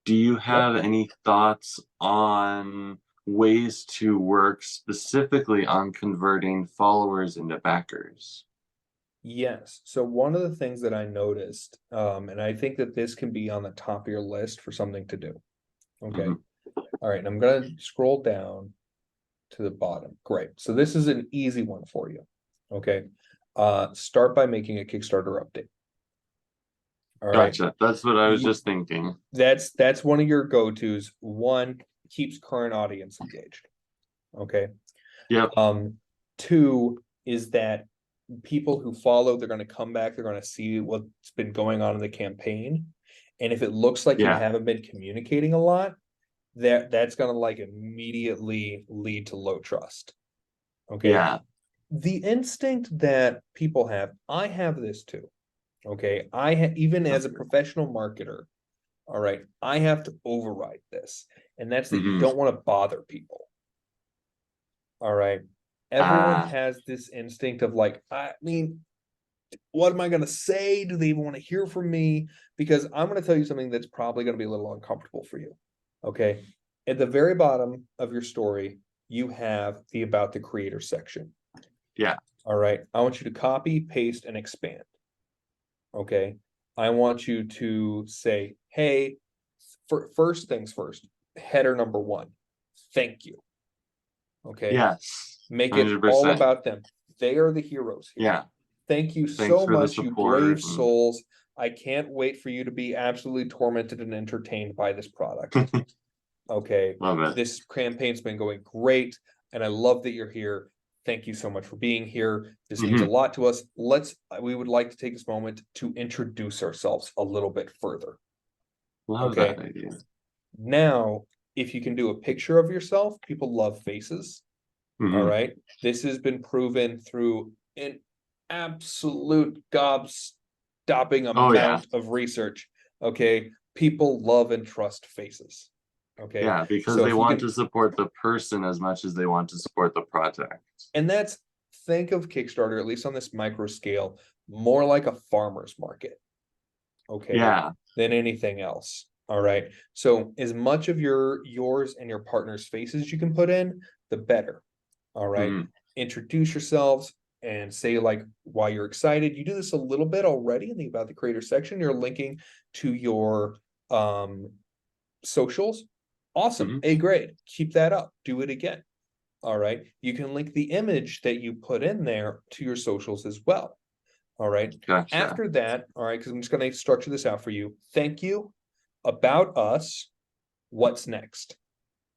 Speaker 2: Do you
Speaker 1: Yep.
Speaker 2: have any thoughts on ways to work specifically on converting followers into backers?
Speaker 1: Yes. So one of the things that I noticed, and I think that this can be on the top of your list for something to do. Okay.
Speaker 2: Mhm.
Speaker 1: All right. And I'm gonna scroll down to the bottom. Great. So this is an easy one for you. Okay. Start by making a Kickstarter update. All right.
Speaker 2: Gotcha. That's what I was
Speaker 1: You
Speaker 2: just thinking.
Speaker 1: that's one of your go-tos. One, keeps current audience engaged. Okay.
Speaker 2: Yep.
Speaker 1: Two is that people who follow, they're going to come back, they're going to see what's been going on in the campaign. And if it looks like you
Speaker 2: Yeah.
Speaker 1: haven't been communicating a lot, that's going to like immediately lead to low trust. Okay.
Speaker 2: Yeah.
Speaker 1: The instinct that people have, I have this too. Okay. Even as a
Speaker 2: Okay.
Speaker 1: professional marketer, all right, I have to override this. And that's that you
Speaker 2: Mhm.
Speaker 1: don't want to bother people. All right. Everyone
Speaker 2: Ah,
Speaker 1: has this instinct of like, I mean, what am I going to say? Do they even want to hear from me? Because I'm going to tell you something that's probably going to be a little uncomfortable for you. Okay. At the very bottom of your story, you have the about the creator section.
Speaker 2: yeah.
Speaker 1: All right. I want you to copy, paste, and expand. Okay. I want you to say, hey, first things first, header number 1, thank you. Okay.
Speaker 2: Yes.
Speaker 1: Make it all
Speaker 2: 100%.
Speaker 1: about them. They are the heroes here.
Speaker 2: Yeah.
Speaker 1: Thank you
Speaker 2: Thanks
Speaker 1: so
Speaker 2: for the
Speaker 1: much, you brave
Speaker 2: support.
Speaker 1: souls. I can't wait for you to be absolutely tormented and entertained by this product. Okay.
Speaker 2: Love it.
Speaker 1: This campaign's been going great, and I love that you're here. Thank you so much for being here. This means a
Speaker 2: Mhm.
Speaker 1: lot to us. We would like to take this moment to introduce ourselves a little bit further.
Speaker 2: Love
Speaker 1: Okay.
Speaker 2: that idea.
Speaker 1: Now, if you can do a picture of yourself, people love faces. All
Speaker 2: Mhm.
Speaker 1: right. This has been proven through an absolute gobstopping
Speaker 2: Oh yeah.
Speaker 1: amount of research. Okay. People love and trust faces. Okay.
Speaker 2: Yeah, because
Speaker 1: So
Speaker 2: they
Speaker 1: if you
Speaker 2: want to
Speaker 1: can,
Speaker 2: support the person as much as they want to support the project.
Speaker 1: and that's, think of Kickstarter, at least on this micro scale, more like a farmer's market. Okay.
Speaker 2: Yeah.
Speaker 1: Than anything else. All right. So as much of yours and your partner's faces you can put in, the better. All right.
Speaker 2: Mhm.
Speaker 1: Introduce yourselves and say like why you're excited. You do this a little bit already in the about the creator section. You're linking to your socials. Awesome.
Speaker 2: Mhm.
Speaker 1: A grade. Keep that up. Do it again. All right. You can link the image that you put in there to your socials as well. All right.
Speaker 2: Gotcha.
Speaker 1: After that, all right, because I'm just going to structure this out for you. Thank you. About us. What's next?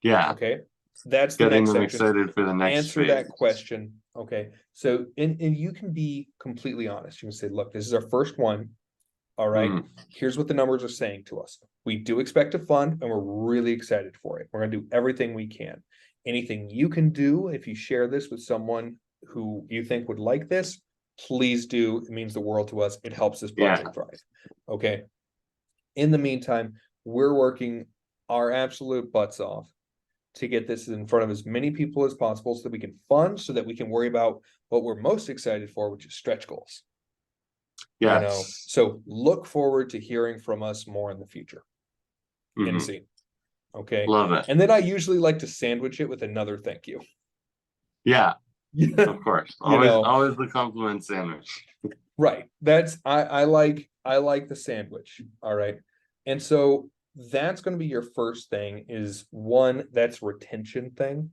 Speaker 2: Yeah.
Speaker 1: Okay. That's the
Speaker 2: Getting
Speaker 1: next
Speaker 2: them
Speaker 1: section.
Speaker 2: excited for the next
Speaker 1: Answer
Speaker 2: phase.
Speaker 1: that question. Okay. So, and you can be completely honest. You can say, look, this is our first one. All right.
Speaker 2: Mhm.
Speaker 1: Here's what the numbers are saying to us. We do expect a fund and we're really excited for it. We're going to do everything we can. Anything you can do if you share this with someone who you think would like this, please do. It means the world to us. It helps this
Speaker 2: Yeah.
Speaker 1: project thrive. Okay. In the meantime, we're working our absolute butts off to get this in front of as many people as possible so that we can fund, so that we can worry about what we're most excited for, which is stretch goals.
Speaker 2: Yes.
Speaker 1: So look forward to hearing from us more in the future. And see. Okay.
Speaker 2: Love it.
Speaker 1: And then I usually like to sandwich it with another thank you.
Speaker 2: Yeah, of course. Always the compliment sandwich.
Speaker 1: Right. That's I like the sandwich. All right. And so that's going to be your first thing, is one, that's retention thing.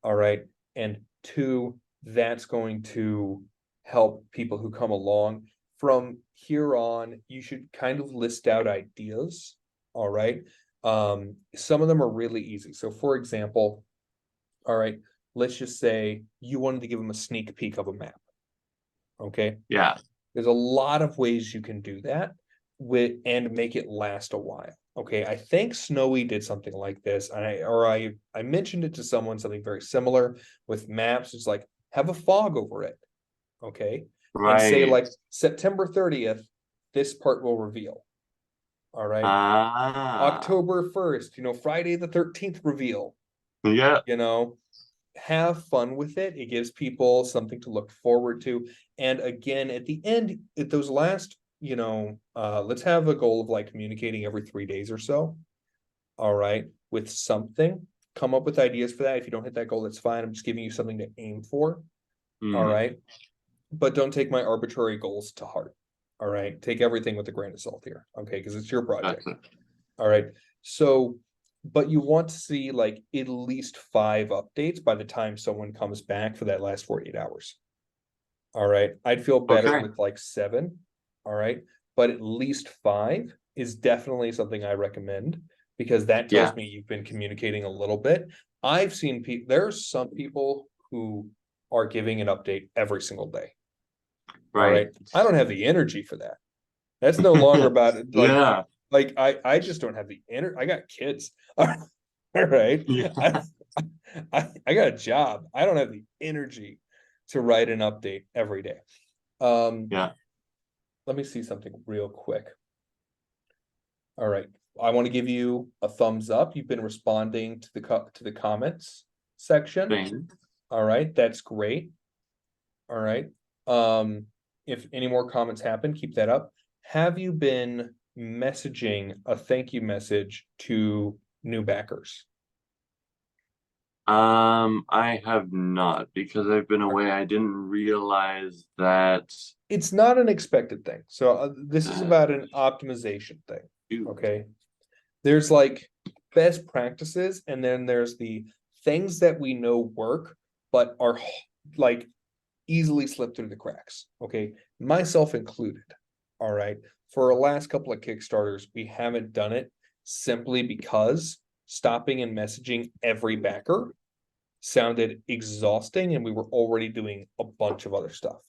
Speaker 1: All right. And two, that's going to help people who come along. From here on, you should kind of list out ideas. All right. Some of them are really easy. So for example, all right, let's just say you wanted to give them a sneak peek of a map. Okay.
Speaker 2: Yeah.
Speaker 1: There's a lot of ways you can do that and make it last a while. Okay. I think Snowy did something like this. And I mentioned it to someone, something very similar with maps. It's like, have a fog over it. Okay.
Speaker 2: Right.
Speaker 1: And say like September 30th, this part will reveal. All right. October 1st, Friday the 13th reveal.
Speaker 2: Yeah.
Speaker 1: Have fun with it. It gives people something to look forward to. And again, at the end, at those last, let's have a goal of like communicating every 3 days or so. All right. With something, come up with ideas for that. If you don't hit that goal, that's fine. I'm just giving you something to aim for. All right. But don't take my arbitrary goals to heart. All right. Take everything with a grain of salt here. Okay. Because it's your project. All right. So, but you want to see like at least 5 updates by the time someone comes back for that last 48 hours. All right. I'd feel better with like 7. All right. But at least 5 is definitely something I recommend, because that tells me you've been communicating a little bit. I've seen people, there's some people who are giving an update every single day. All right. I don't have the energy for that. That's no longer about it. Like I just don't have the energy. I got kids. All right. I got a job. I don't have the energy to write an update every day. Let me see something real quick. All right. I want to give you a thumbs up. You've been responding to the comments section.
Speaker 2: Thanks.
Speaker 1: All right. That's great. All right. If any more comments happen, keep that up. Have you been messaging a thank you message to new backers?
Speaker 2: I have not, because I've been away. I didn't realize that
Speaker 1: it's not an expected thing. So this is about an optimization thing. Okay. There's like best practices, and then there's the things that we know work, but are like easily slip through the cracks. Okay. Myself included. All right. For our last couple of Kickstarters, we haven't done it simply because stopping and messaging every backer sounded exhausting, and we were already doing a bunch of other stuff.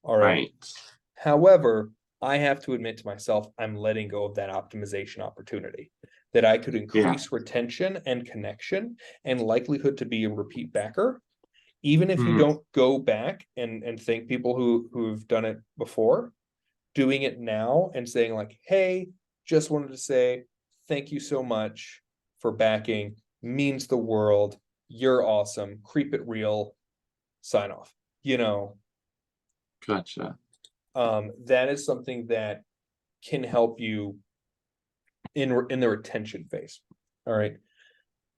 Speaker 1: All right. However, I have to admit to myself, I'm letting go of that optimization opportunity, that I could increase retention and connection and likelihood to be a repeat backer. Even if you don't go back and thank people who've done it before, doing it now and saying like, hey, just wanted to say thank you so much for backing, means the world. You're awesome. Creep it real. Sign off.
Speaker 2: Gotcha.
Speaker 1: That is something that can help you in the retention phase. All right.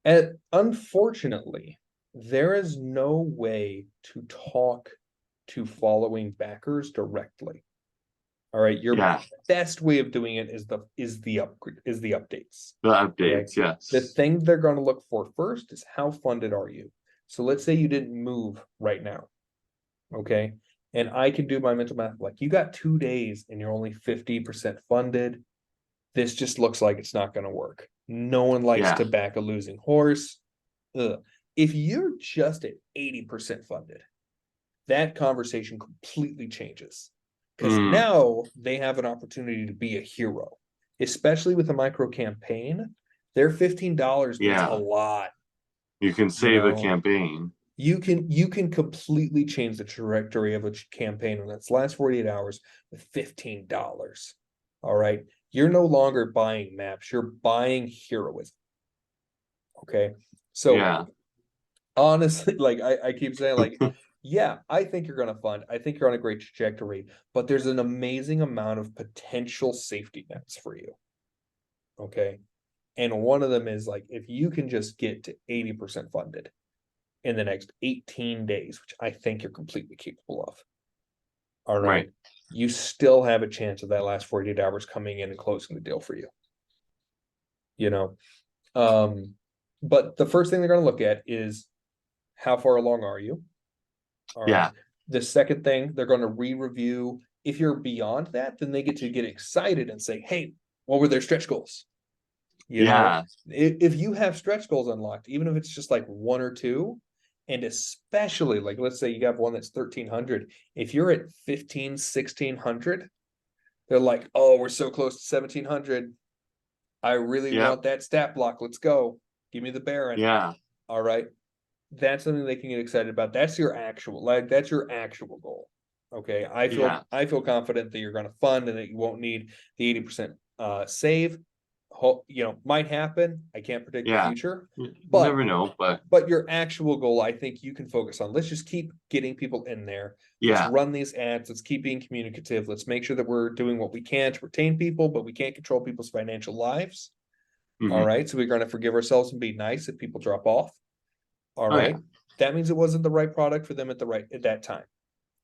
Speaker 1: And unfortunately, there is no way to talk to following backers directly. All right. Your best way of doing it is the updates.
Speaker 2: The updates, yes.
Speaker 1: The thing they're going to look for first is how funded are you? So let's say you didn't move right now. Okay. And I can do my mental math like, you got 2 days and you're only 50% funded. This just looks like it's not going to work. No one likes to back a losing horse. Ugh. If you're just at 80% funded, that conversation completely changes. Because now they have an opportunity to be a hero, especially with a micro campaign. Their $15 means a lot.
Speaker 2: You can save a campaign.
Speaker 1: You can completely change the trajectory of a campaign in its last 48 hours with $15. All right. You're no longer buying maps, you're buying heroism. Okay. So
Speaker 2: Yeah.
Speaker 1: honestly, like I keep saying, like, yeah, I think you're gonna fund. I think you're on a great trajectory, but there's an amazing amount of potential safety nets for you. Okay. And one of them is like if you can just get to 80% funded in the next 18 days, which I think you're completely capable of. All right.
Speaker 2: Right.
Speaker 1: You still have a chance of that last 48 hours coming in and closing the deal for you. You know, but the first thing they're going to look at is how far along are you? All right.
Speaker 2: Yeah.
Speaker 1: The second thing, they're going to re-review. If you're beyond that, then they get excited and say, hey, what were their stretch goals? You know, if you have stretch goals unlocked, even if it's just like one or two, and especially like, let's say you have one that's 1,300, if you're at 15, 1,600, they're like, oh, we're so close to 1,700. I really
Speaker 2: Yep.
Speaker 1: want that stat block. Let's go. Give me the Baron.
Speaker 2: Yeah.
Speaker 1: All right. That's something they can get excited about. That's your actual, like, that's your actual goal. Okay. I feel confident that you're going to fund and that you won't need the 80% save. You know, might happen. I can't predict the future,
Speaker 2: You
Speaker 1: but
Speaker 2: never know,
Speaker 1: but your actual goal, I think you can focus on. Let's just keep getting people in there. Let's run these ads. Let's keep being communicative. Let's make sure that we're doing what we can to retain people, but we can't control people's financial lives. All right. So we're going to forgive ourselves and be nice if people drop off. All right. That means it wasn't the right product for them at that time.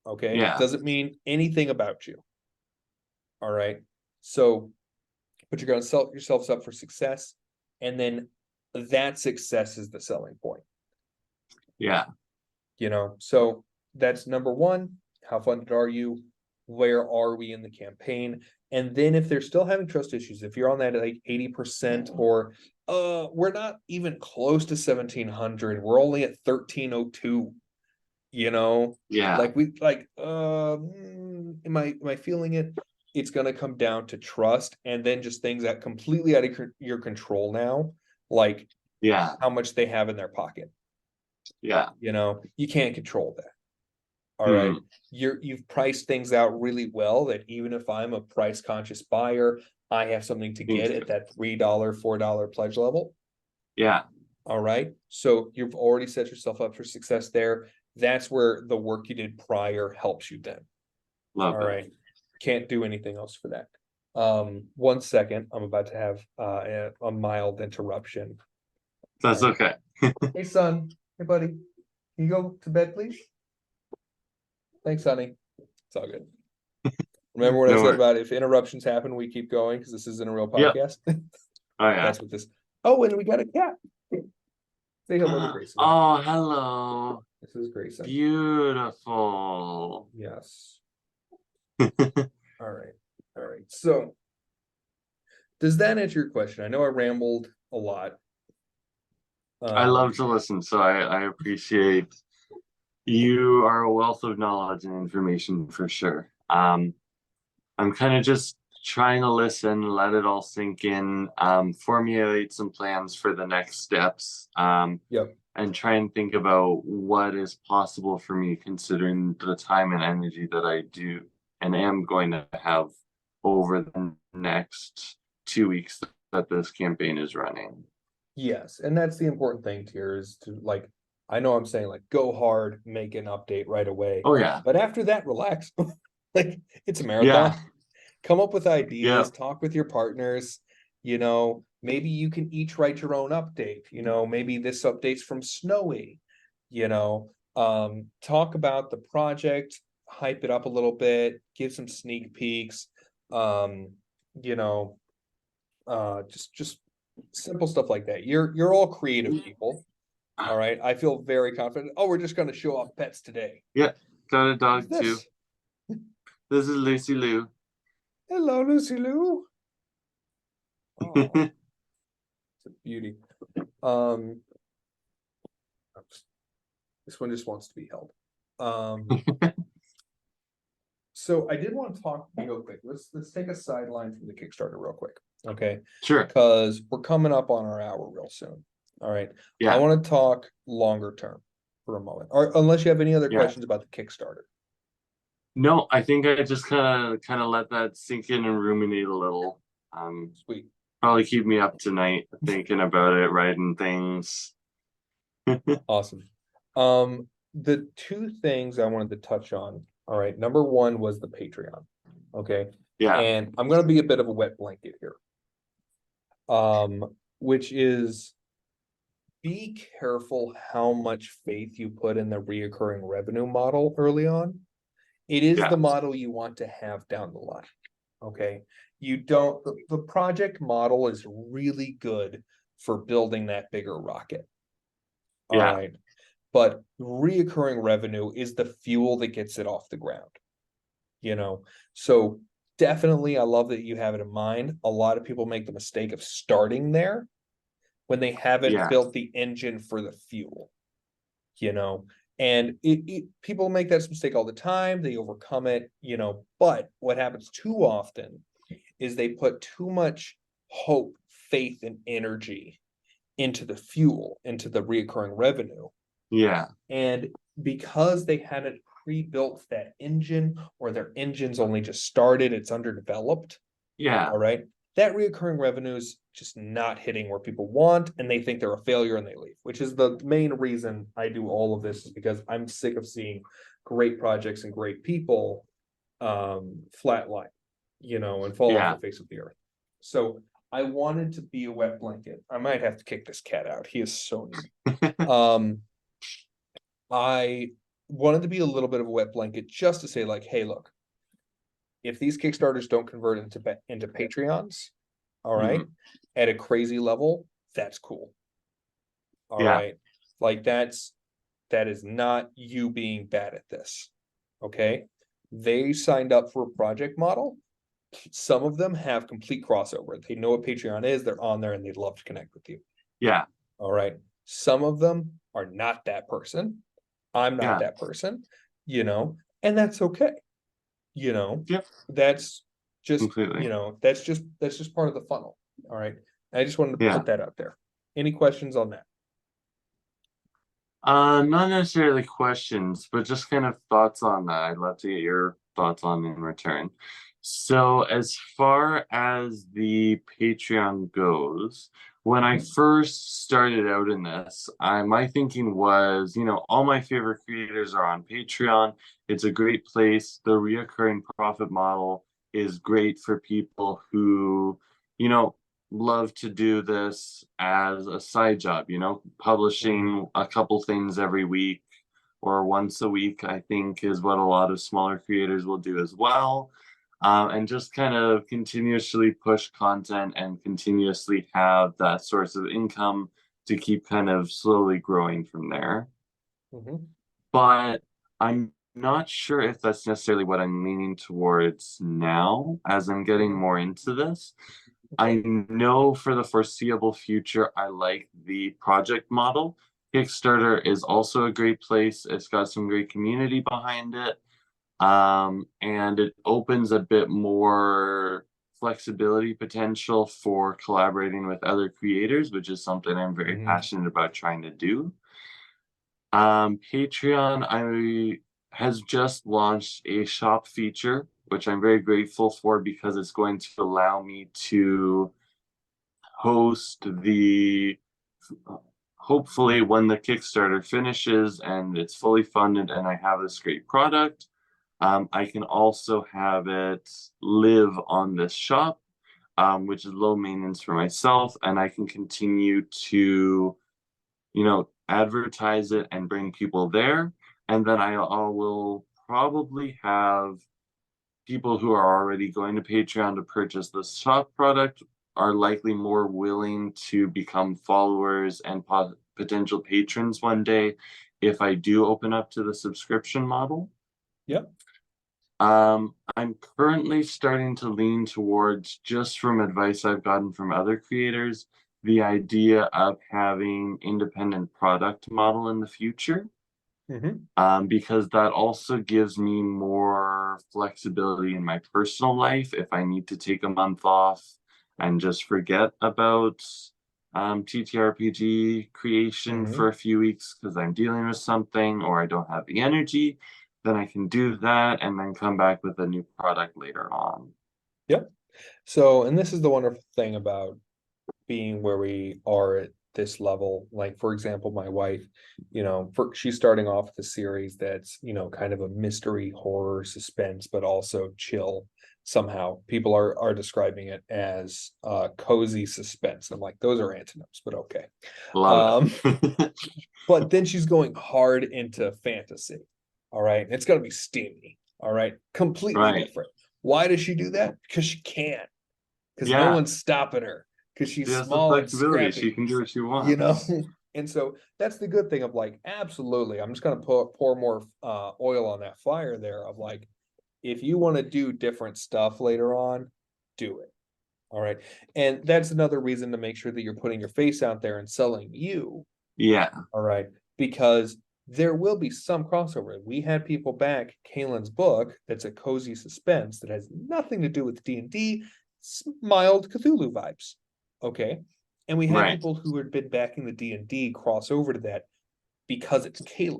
Speaker 1: Okay.
Speaker 2: Yeah.
Speaker 1: Doesn't mean anything about you. All right. So, but you're going to set yourselves up for success. And then that success is the selling point.
Speaker 2: Yeah.
Speaker 1: You know, so that's number one. How funded are you? Where are we in the campaign? And then if they're still having trust issues, if you're on that like 80% or we're not even close to 1,700, we're only at 1,302, you know, like am I feeling it? It's going to come down to trust and then just things that completely out of your control now, like how much they have in their pocket.
Speaker 2: Yeah.
Speaker 1: You know, you can't control that. All right. You've priced things out really well that even if I'm a price conscious buyer, I have something to get at that $3, $4 pledge level.
Speaker 2: Yeah.
Speaker 1: All right. So you've already set yourself up for success there. That's where the work you did prior helps you then.
Speaker 2: Love
Speaker 1: All
Speaker 2: it.
Speaker 1: right. Can't do anything else for that. 1 second. I'm about to have a mild interruption.
Speaker 2: That's okay.
Speaker 1: Hey, son. Hey, buddy. Can you go to bed, please? Thanks, honey. It's all good. Remember what I said about if interruptions happen, we keep going because this isn't a real podcast.
Speaker 2: Oh yeah.
Speaker 1: That's what this. Oh, and we got a cat. Say hello to Grayson.
Speaker 2: Oh, hello.
Speaker 1: This is Grayson.
Speaker 2: Beautiful.
Speaker 1: Yes. All right. All right. So, does that answer your question? I know I rambled a lot.
Speaker 2: I love to listen, so I appreciate. You are a wealth of knowledge and information for sure. I'm kind of just trying to listen, let it all sink in, formulate some plans for the next steps, and try and think about what is possible for me considering the time and energy that I do and am going to have over the next 2 weeks that this campaign is running.
Speaker 1: Yes, and that's the important thing here is to like, I know I'm saying like go hard, make an update right away.
Speaker 2: Oh yeah.
Speaker 1: But after that, relax. Like it's a marathon. Come up with ideas, talk with your partners, you know, maybe you can each write your own update, you know, maybe this update's from Snowy, you know, talk about the project, hype it up a little bit, give some sneak peeks, you know, just simple stuff like that. You're all creative people. All right. I feel very confident. Oh, we're just going to show off pets today.
Speaker 2: Yeah. Got a dog too. This is Lucy Lou.
Speaker 1: Hello, Lucy Lou. Oh, it's a beauty. This one just wants to be held. So I did want to talk real quick. Let's take a sideline from the Kickstarter real quick. Okay.
Speaker 2: Sure.
Speaker 1: Because we're coming up on our hour real soon. All right.
Speaker 2: Yeah.
Speaker 1: I want to talk longer term for a moment. Or unless you have any other questions about the Kickstarter.
Speaker 2: No, I think I just kind of let that sink in and ruminate a little.
Speaker 1: Sweet.
Speaker 2: Probably keep me up tonight thinking about it, writing things.
Speaker 1: Awesome. The two things I wanted to touch on. All right. Number one was the Patreon. Okay.
Speaker 2: Yeah,
Speaker 1: And I'm gonna be a bit of a wet blanket here. Which is be careful how much faith you put in the reoccurring revenue model early on. It is
Speaker 2: yeah,
Speaker 1: the model you want to have down the line. Okay. You don't, the project model is really good for building that bigger rocket. All
Speaker 2: yeah,
Speaker 1: right. But reoccurring revenue is the fuel that gets it off the ground. You know, so definitely I love that you have it in mind. A lot of people make the mistake of starting there when they haven't
Speaker 2: yeah,
Speaker 1: built the engine for the fuel, you know, and people make that mistake all the time. They overcome it, you know, but what happens too often is they put too much hope, faith, and energy into the fuel, into the reoccurring revenue.
Speaker 2: yeah,
Speaker 1: And because they hadn't pre-built that engine, or their engine's only just started, it's underdeveloped,
Speaker 2: yeah,
Speaker 1: all right, that reoccurring revenue is just not hitting where people want, and they think they're a failure and they leave, which is the main reason I do all of this, is because I'm sick of seeing great projects and great people flatline, you know, and fall off
Speaker 2: yeah.
Speaker 1: the face of the earth. So I wanted to be a wet blanket. I might have to kick this cat out. He is so neat. I wanted to be a little bit of a wet blanket just to say, like, hey, look, if these Kickstarters don't convert into Patreons, all right, at a crazy level, that's cool. All
Speaker 2: Yeah,
Speaker 1: right. Like that is not you being bad at this. Okay. They signed up for a project model. Some of them have complete crossover. They know what Patreon is, they're on there and they'd love to connect with you.
Speaker 2: yeah,
Speaker 1: All right. Some of them are not that person. I'm not
Speaker 2: yeah,
Speaker 1: that person, you know, and that's okay. You know,
Speaker 2: yep,
Speaker 1: that's just,
Speaker 2: completely.
Speaker 1: you know, that's just part of the funnel. All right. I just wanted to
Speaker 2: Yeah.
Speaker 1: put that out there. Any questions on that?
Speaker 2: Not necessarily questions, but just kind of thoughts on that. I'd love to get your thoughts on in return. So, as far as the Patreon goes, when I first started out in this, my thinking was, all my favorite creators are on Patreon. It's a great place. The reoccurring profit model is great for people who, you know, love to do this as a side job, publishing a couple things every week or once a week, I think is what a lot of smaller creators will do as well. And just kind of continuously push content and continuously have that source of income to keep kind of slowly growing from there.
Speaker 1: Mhm.
Speaker 2: But I'm not sure if that's necessarily what I'm leaning towards now as I'm getting
Speaker 1: Mhm.
Speaker 2: more into this.
Speaker 1: Okay.
Speaker 2: I know for the foreseeable future, I like the project model. Kickstarter is also a great place. It's got some great community behind it. And it opens a bit more flexibility potential for collaborating with other creators, which is something I'm very
Speaker 1: Mhm.
Speaker 2: passionate about trying to do. Patreon has just launched a shop feature, which I'm very grateful for because it's going to allow me to host the hopefully when the Kickstarter finishes and it's fully funded and I have this great product, I can also have it live on this shop, which is low maintenance for myself, and I can continue to, advertise it and bring people there. And then I will probably have people who are already going to Patreon to purchase the shop product are likely more willing to become followers and potential patrons one day if I do open up to the subscription model.
Speaker 1: Yep.
Speaker 2: I'm currently starting to lean towards, just from advice I've gotten from other creators, the idea of having independent product model in the future.
Speaker 1: Mhm.
Speaker 2: Because that also gives me more flexibility in my personal life if I need to take a month off and just forget about TTRPG creation for
Speaker 1: Mhm.
Speaker 2: a few weeks because I'm dealing with something or I don't have the energy, then I can do that and then come back with a new product later on.
Speaker 1: Yep. So, and this is the wonderful thing about being where we are at this level. Like, for example, my wife, she's starting off the series that's, kind of a mystery, horror, suspense, but also chill. Somehow people are describing it as cozy suspense. I'm like, those are antonyms, but okay.
Speaker 2: Love
Speaker 1: Um,
Speaker 2: it.
Speaker 1: but then she's going hard into fantasy. All right. It's gonna be steamy. All right. Completely
Speaker 2: Right.
Speaker 1: different. Why does she do that? Because she can. Because no
Speaker 2: Yeah.
Speaker 1: one's stopping her. Because
Speaker 2: She
Speaker 1: she's
Speaker 2: has the
Speaker 1: small and
Speaker 2: flexibility. She
Speaker 1: scrappy.
Speaker 2: can do what she
Speaker 1: You know.
Speaker 2: wants.
Speaker 1: And so that's the good thing of like, absolutely. I'm just gonna pour more oil on that fire there of like, if you want to do different stuff later on, do it. All right. And that's another reason to make sure that you're putting your face out there and selling you.
Speaker 2: Yeah.
Speaker 1: All right. Because there will be some crossover. We had people back Kalen's book that's a cozy suspense that has nothing to do with D&D, mild Cthulhu vibes. Okay. And we had
Speaker 2: Right.
Speaker 1: people who had been backing the D&D cross over to that because it's Kalen.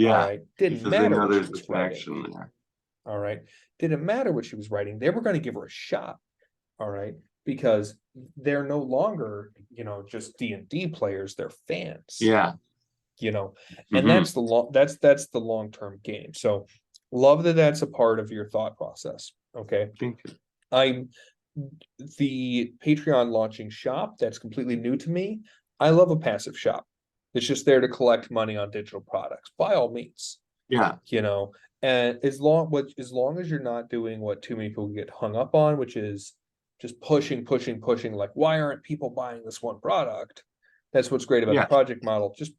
Speaker 1: All
Speaker 2: Yeah.
Speaker 1: right. Didn't
Speaker 2: Because they
Speaker 1: matter
Speaker 2: know
Speaker 1: what she
Speaker 2: there's a
Speaker 1: was writing.
Speaker 2: connection there.
Speaker 1: All right. Didn't matter what she was writing. They were going to give her a shot. All right. Because they're no longer, just D&D players, they're fans.
Speaker 2: Yeah.
Speaker 1: And
Speaker 2: Hmm.
Speaker 1: that's the long-term game. So love that that's a part of your thought process. Okay.
Speaker 2: Thank you.
Speaker 1: I'm the Patreon launching shop, that's completely new to me. I love a passive shop. It's just there to collect money on digital products, by all means.
Speaker 2: Yeah.
Speaker 1: And as long as you're not doing what too many people get hung up on, which is just pushing, like, why aren't people buying this one product? That's what's great about the
Speaker 2: Yeah.
Speaker 1: project model. Just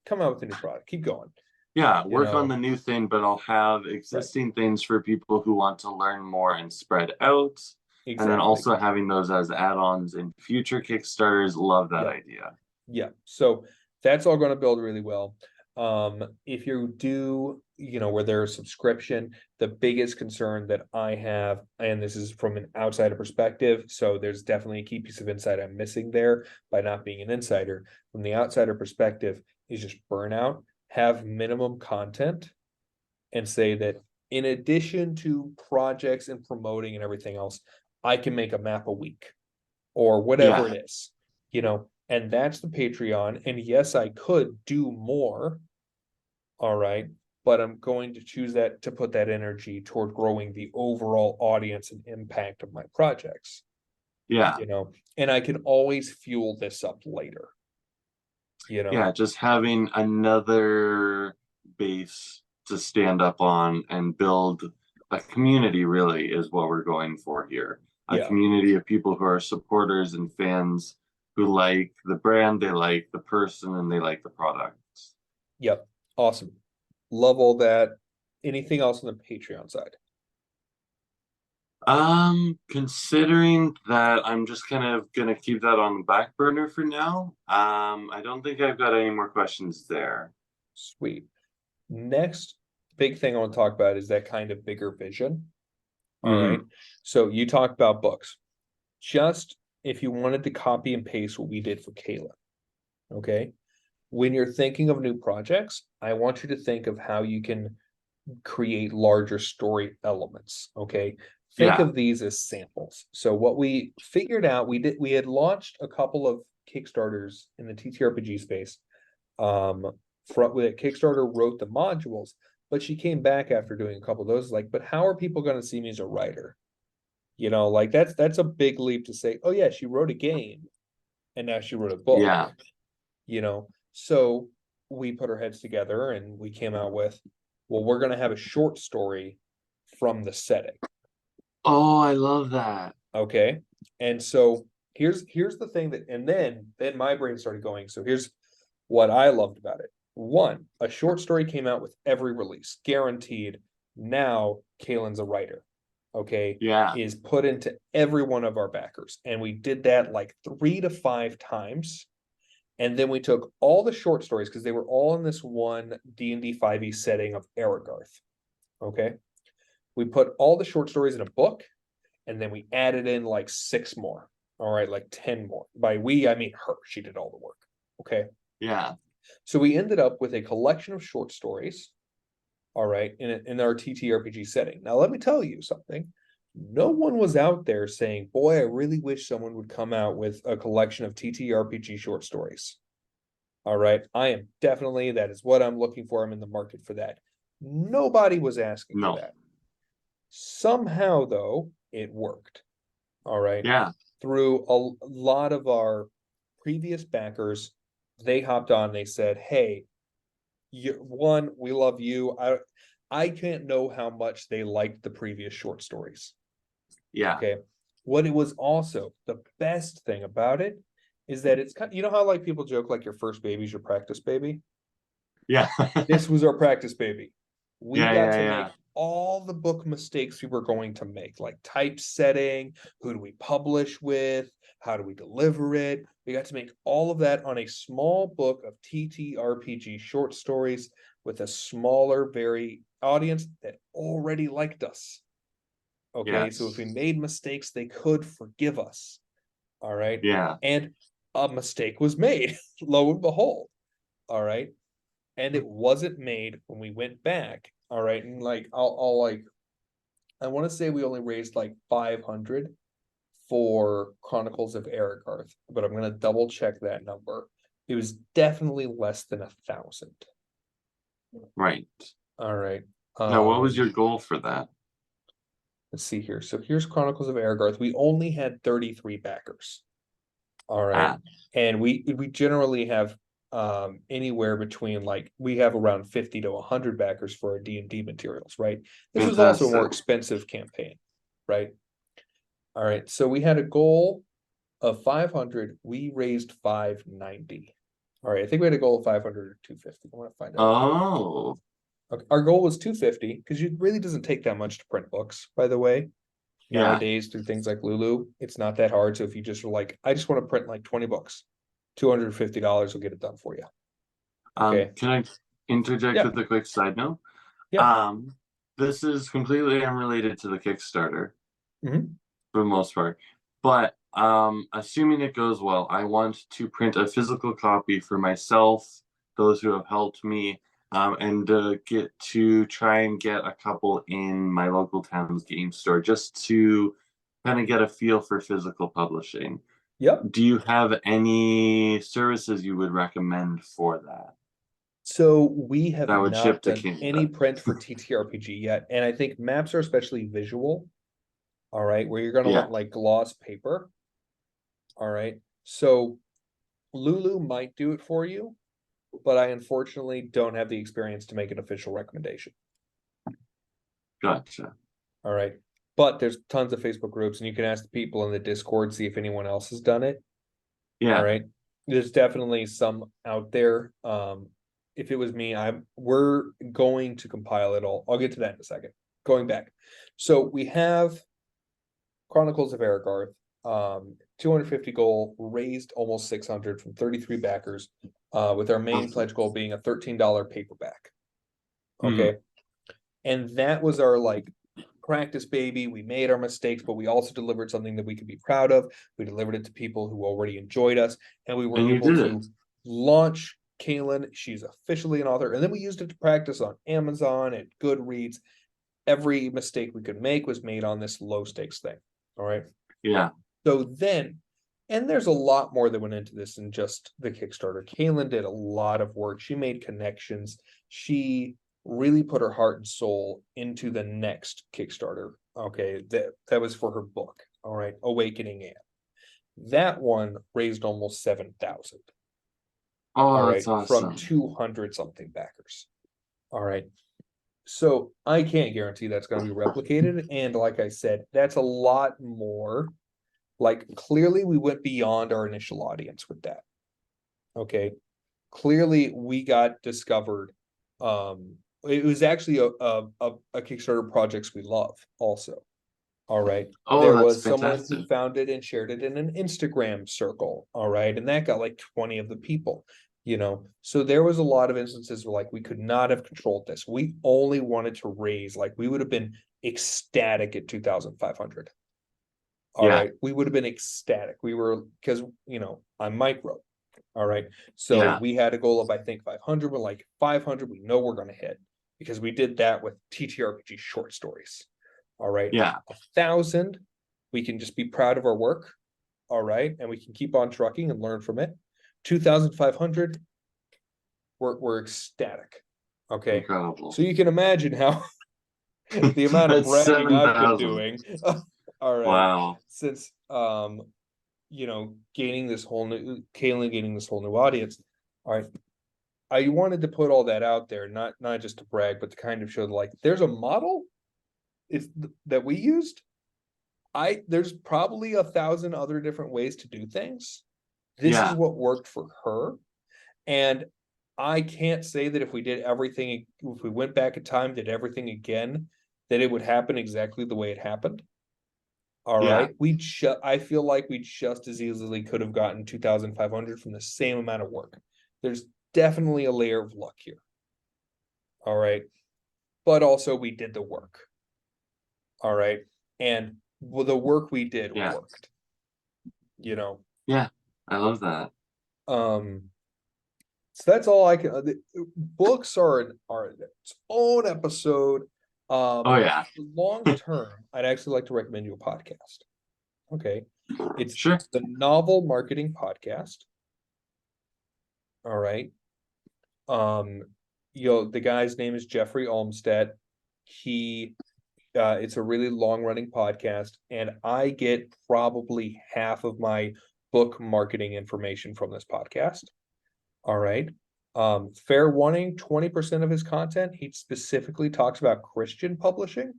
Speaker 1: come out with a new product, keep going.
Speaker 2: Yeah.
Speaker 1: You
Speaker 2: Work on
Speaker 1: know,
Speaker 2: the new thing, but I'll have
Speaker 1: right?
Speaker 2: existing things for people who want to learn more and spread out. And then
Speaker 1: Exactly.
Speaker 2: also having those as add-ons in future Kickstarters. Love that
Speaker 1: Yep.
Speaker 2: idea.
Speaker 1: Yeah. So that's all going to build really well. If you do, where there's a subscription, the biggest concern that I have, and this is from an outsider perspective, so there's definitely a key piece of insight I'm missing there by not being an insider. From the outsider perspective, is just burnout. Have minimum content and say that in addition to projects and promoting and everything else, I can make a map a week or whatever
Speaker 2: Yeah.
Speaker 1: it is, and that's the Patreon. And yes, I could do more. All right. But I'm going to choose that to put that energy toward growing the overall audience and impact of my projects,
Speaker 2: Yeah.
Speaker 1: and I can always fuel this up later,
Speaker 2: Yeah. Just having another base to stand up on and build a community really is what we're going for here. A
Speaker 1: Yeah.
Speaker 2: community of people who are supporters and fans who like the brand, they like the person, and they like the products.
Speaker 1: Yep. Awesome. Love all that. Anything else on the Patreon side?
Speaker 2: Considering that I'm just kind of gonna keep that on the back burner for now. I don't think I've got any more questions there.
Speaker 1: Sweet. Next big thing I want to talk about is that kind of bigger vision. All right.
Speaker 2: Hmm.
Speaker 1: So you talked about books. Just if you wanted to copy and paste what we did for Kayla, okay? When you're thinking of new projects, I want you to think of how you can create larger story elements, okay? Think
Speaker 2: Yeah.
Speaker 1: of these as samples. So what we figured out, we had launched a couple of Kickstarters in the TTRPG space. From Kickstarter wrote the modules, but she came back after doing a couple of those, like, but how are people going to see me as a writer? Like that's a big leap to say, oh yeah, she wrote a game and now she wrote a book,
Speaker 2: Yeah.
Speaker 1: So we put our heads together and we came out with, well, we're gonna have a short story from the setting.
Speaker 2: Oh, I love that.
Speaker 1: Okay. And so here's the thing that, and then my brain started going. So here's what I loved about it. One, a short story came out with every release, guaranteed. Now Kalen's a writer. Okay,
Speaker 2: Yeah.
Speaker 1: is put into every one of our backers. And we did that like 3 to 5 times. And then we took all the short stories because they were all in this one D&D 5e setting of Aragarth. Okay. We put all the short stories in a book, and then we added in like 6 more. All right, like 10 more. By we, I mean her. She did all the work. Okay.
Speaker 2: Yeah.
Speaker 1: So we ended up with a collection of short stories, all right, in our TTRPG setting. Now, let me tell you something. No one was out there saying, boy, I really wish someone would come out with a collection of TTRPG short stories. All right. I am definitely, that is what I'm looking for. I'm in the market for that. Nobody was asking for
Speaker 2: No.
Speaker 1: that. Somehow, though, it worked. All right.
Speaker 2: Yeah.
Speaker 1: Through a lot of our previous backers, they hopped on, they said, hey, one, we love you. I can't know how much they liked the previous short stories.
Speaker 2: Yeah.
Speaker 1: Okay. What it was also the best thing about it is that it's kind, you know how like people joke like your first baby's your practice baby?
Speaker 2: Yeah.
Speaker 1: This was our practice baby. We
Speaker 2: Yeah,
Speaker 1: got
Speaker 2: yeah,
Speaker 1: to
Speaker 2: yeah.
Speaker 1: make all the book mistakes we were going to make, like typesetting, who do we publish with, how do we deliver it. We got to make all of that on a small book of TTRPG short stories with a smaller, very audience that already liked us. Okay, so if we
Speaker 2: Yes.
Speaker 1: made mistakes, they could forgive us. All right.
Speaker 2: Yeah.
Speaker 1: And a mistake was made, lo and behold. All right. And it wasn't made when we went back. All right. And like, I'll like, I want to say we only raised like 500 for Chronicles of Aragarth, but I'm going to double check that number. It was definitely less than 1,000.
Speaker 2: Right.
Speaker 1: All right.
Speaker 2: Now, what was your goal for that?
Speaker 1: Let's see here. So here's Chronicles of Aragarth. We only had 33 backers. All right.
Speaker 2: Ah,
Speaker 1: And we generally have anywhere between like we have around 50 to 100 backers for our D&D materials, right? This was also a more
Speaker 2: fantastic.
Speaker 1: expensive campaign, right? All right. So we had a goal of 500. We raised 590. All right. I think we had a goal of 500 or 250. I want to find out.
Speaker 2: Oh,
Speaker 1: Okay. Our goal was 250 because it really doesn't take that much to print books, by the way.
Speaker 2: yeah.
Speaker 1: Nowadays, through things like Lulu, it's not that hard. So if you just are like, I just want to print like 20 books, $250 will get it done for you. Okay.
Speaker 2: Can I interject
Speaker 1: Yeah.
Speaker 2: with a quick side note?
Speaker 1: Yeah.
Speaker 2: Um, this is completely unrelated to the Kickstarter
Speaker 1: Mhm.
Speaker 2: for the most part, but assuming it goes well, I want to print a physical copy for myself, those who have helped me, and get to try and get a couple in my local town's game store just to kind of get a feel for physical publishing.
Speaker 1: Yep.
Speaker 2: Do you have any services you would recommend for that?
Speaker 1: So we have
Speaker 2: That would ship
Speaker 1: not
Speaker 2: to
Speaker 1: done any
Speaker 2: Canada.
Speaker 1: print for TTRPG yet. And I think maps are especially visual. All right. Where you're going to
Speaker 2: Yeah.
Speaker 1: want like gloss paper. All right. So Lulu might do it for you, but I unfortunately don't have the experience to make an official recommendation.
Speaker 2: Gotcha.
Speaker 1: All right. But there's tons of Facebook groups and you can ask the people in the Discord, see if anyone else has done it. All
Speaker 2: Yeah.
Speaker 1: right. There's definitely some out there. If it was me, we're going to compile it all. I'll get to that in a second. Going back. So we have Chronicles of Aragarth, 250 goal, raised almost 600 from 33 backers, with our main
Speaker 2: Awesome.
Speaker 1: pledge goal being a $13 paperback.
Speaker 2: Mhm.
Speaker 1: Okay. And that was our like practice baby. We made our mistakes, but we also delivered something that we could be proud of. We delivered it to people who already enjoyed us, and we were
Speaker 2: And you
Speaker 1: able
Speaker 2: did
Speaker 1: to
Speaker 2: it.
Speaker 1: launch Kaylin. She's officially an author, and then we used it to practice on Amazon and Goodreads. Every mistake we could make was made on this low stakes thing. All right.
Speaker 2: Yeah.
Speaker 1: So then, and there's a lot more that went into this than just the Kickstarter. Kaylin did a lot of work. She made connections. She really put her heart and soul into the next Kickstarter. Okay, that was for her book. All right, Awakening Anne. That one raised almost 7,000. All
Speaker 2: Oh,
Speaker 1: right,
Speaker 2: that's
Speaker 1: from
Speaker 2: awesome.
Speaker 1: 200 something backers. All right. So I can't guarantee that's going to be replicated. And like I said, that's a lot more. Like clearly we went beyond our initial audience with that. Okay. Clearly we got discovered. It was actually a Kickstarter projects we love also. All right.
Speaker 2: Oh,
Speaker 1: There
Speaker 2: that's
Speaker 1: was someone who
Speaker 2: fantastic.
Speaker 1: found it and shared it in an Instagram circle. All right. And that got like 20 of the people, So there was a lot of instances where like we could not have controlled this. We only wanted to raise, like we would have been ecstatic at 2,500. All
Speaker 2: Yeah.
Speaker 1: right. We would have been ecstatic. We were, because, I'm micro. All right. So
Speaker 2: Yeah.
Speaker 1: we had a goal of, I think, 500. We're like 500. We know we're going to hit because we did that with TTRPG short stories. All right.
Speaker 2: Yeah.
Speaker 1: 1,000, we can just be proud of our work. All right. And we can keep on trucking and learn from it. 2,500, we're ecstatic. Okay.
Speaker 2: Incredible.
Speaker 1: So you can imagine how the amount of
Speaker 2: That's
Speaker 1: bragging I've been
Speaker 2: 7,000.
Speaker 1: doing. All right.
Speaker 2: Wow.
Speaker 1: Since gaining this whole new audience. All right. I wanted to put all that out there, not just to brag, but to kind of show like there's a model that we used. There's probably 1,000 other different ways to do things. This is what worked for her. And I can't say that if we did everything, if we went back in time, did everything again, that it would happen exactly the way it happened. All right. I feel like we just as easily could have gotten 2,500 from the same amount of work. There's definitely a layer of luck here. All right. But also we did the work. All right. And the work we did worked.
Speaker 2: Yeah, I love that.
Speaker 1: So that's all I can. Books are its own episode.
Speaker 2: Oh yeah.
Speaker 1: Long term, I'd actually like to recommend you a podcast. Okay, it's
Speaker 2: Sure.
Speaker 1: the Novel Marketing Podcast. All right. The guy's name is Jeffrey Olmsted. It's a really long running podcast, and I get probably half of my book marketing information from this podcast. All right. Fair warning, 20% of his content, he specifically talks about Christian publishing,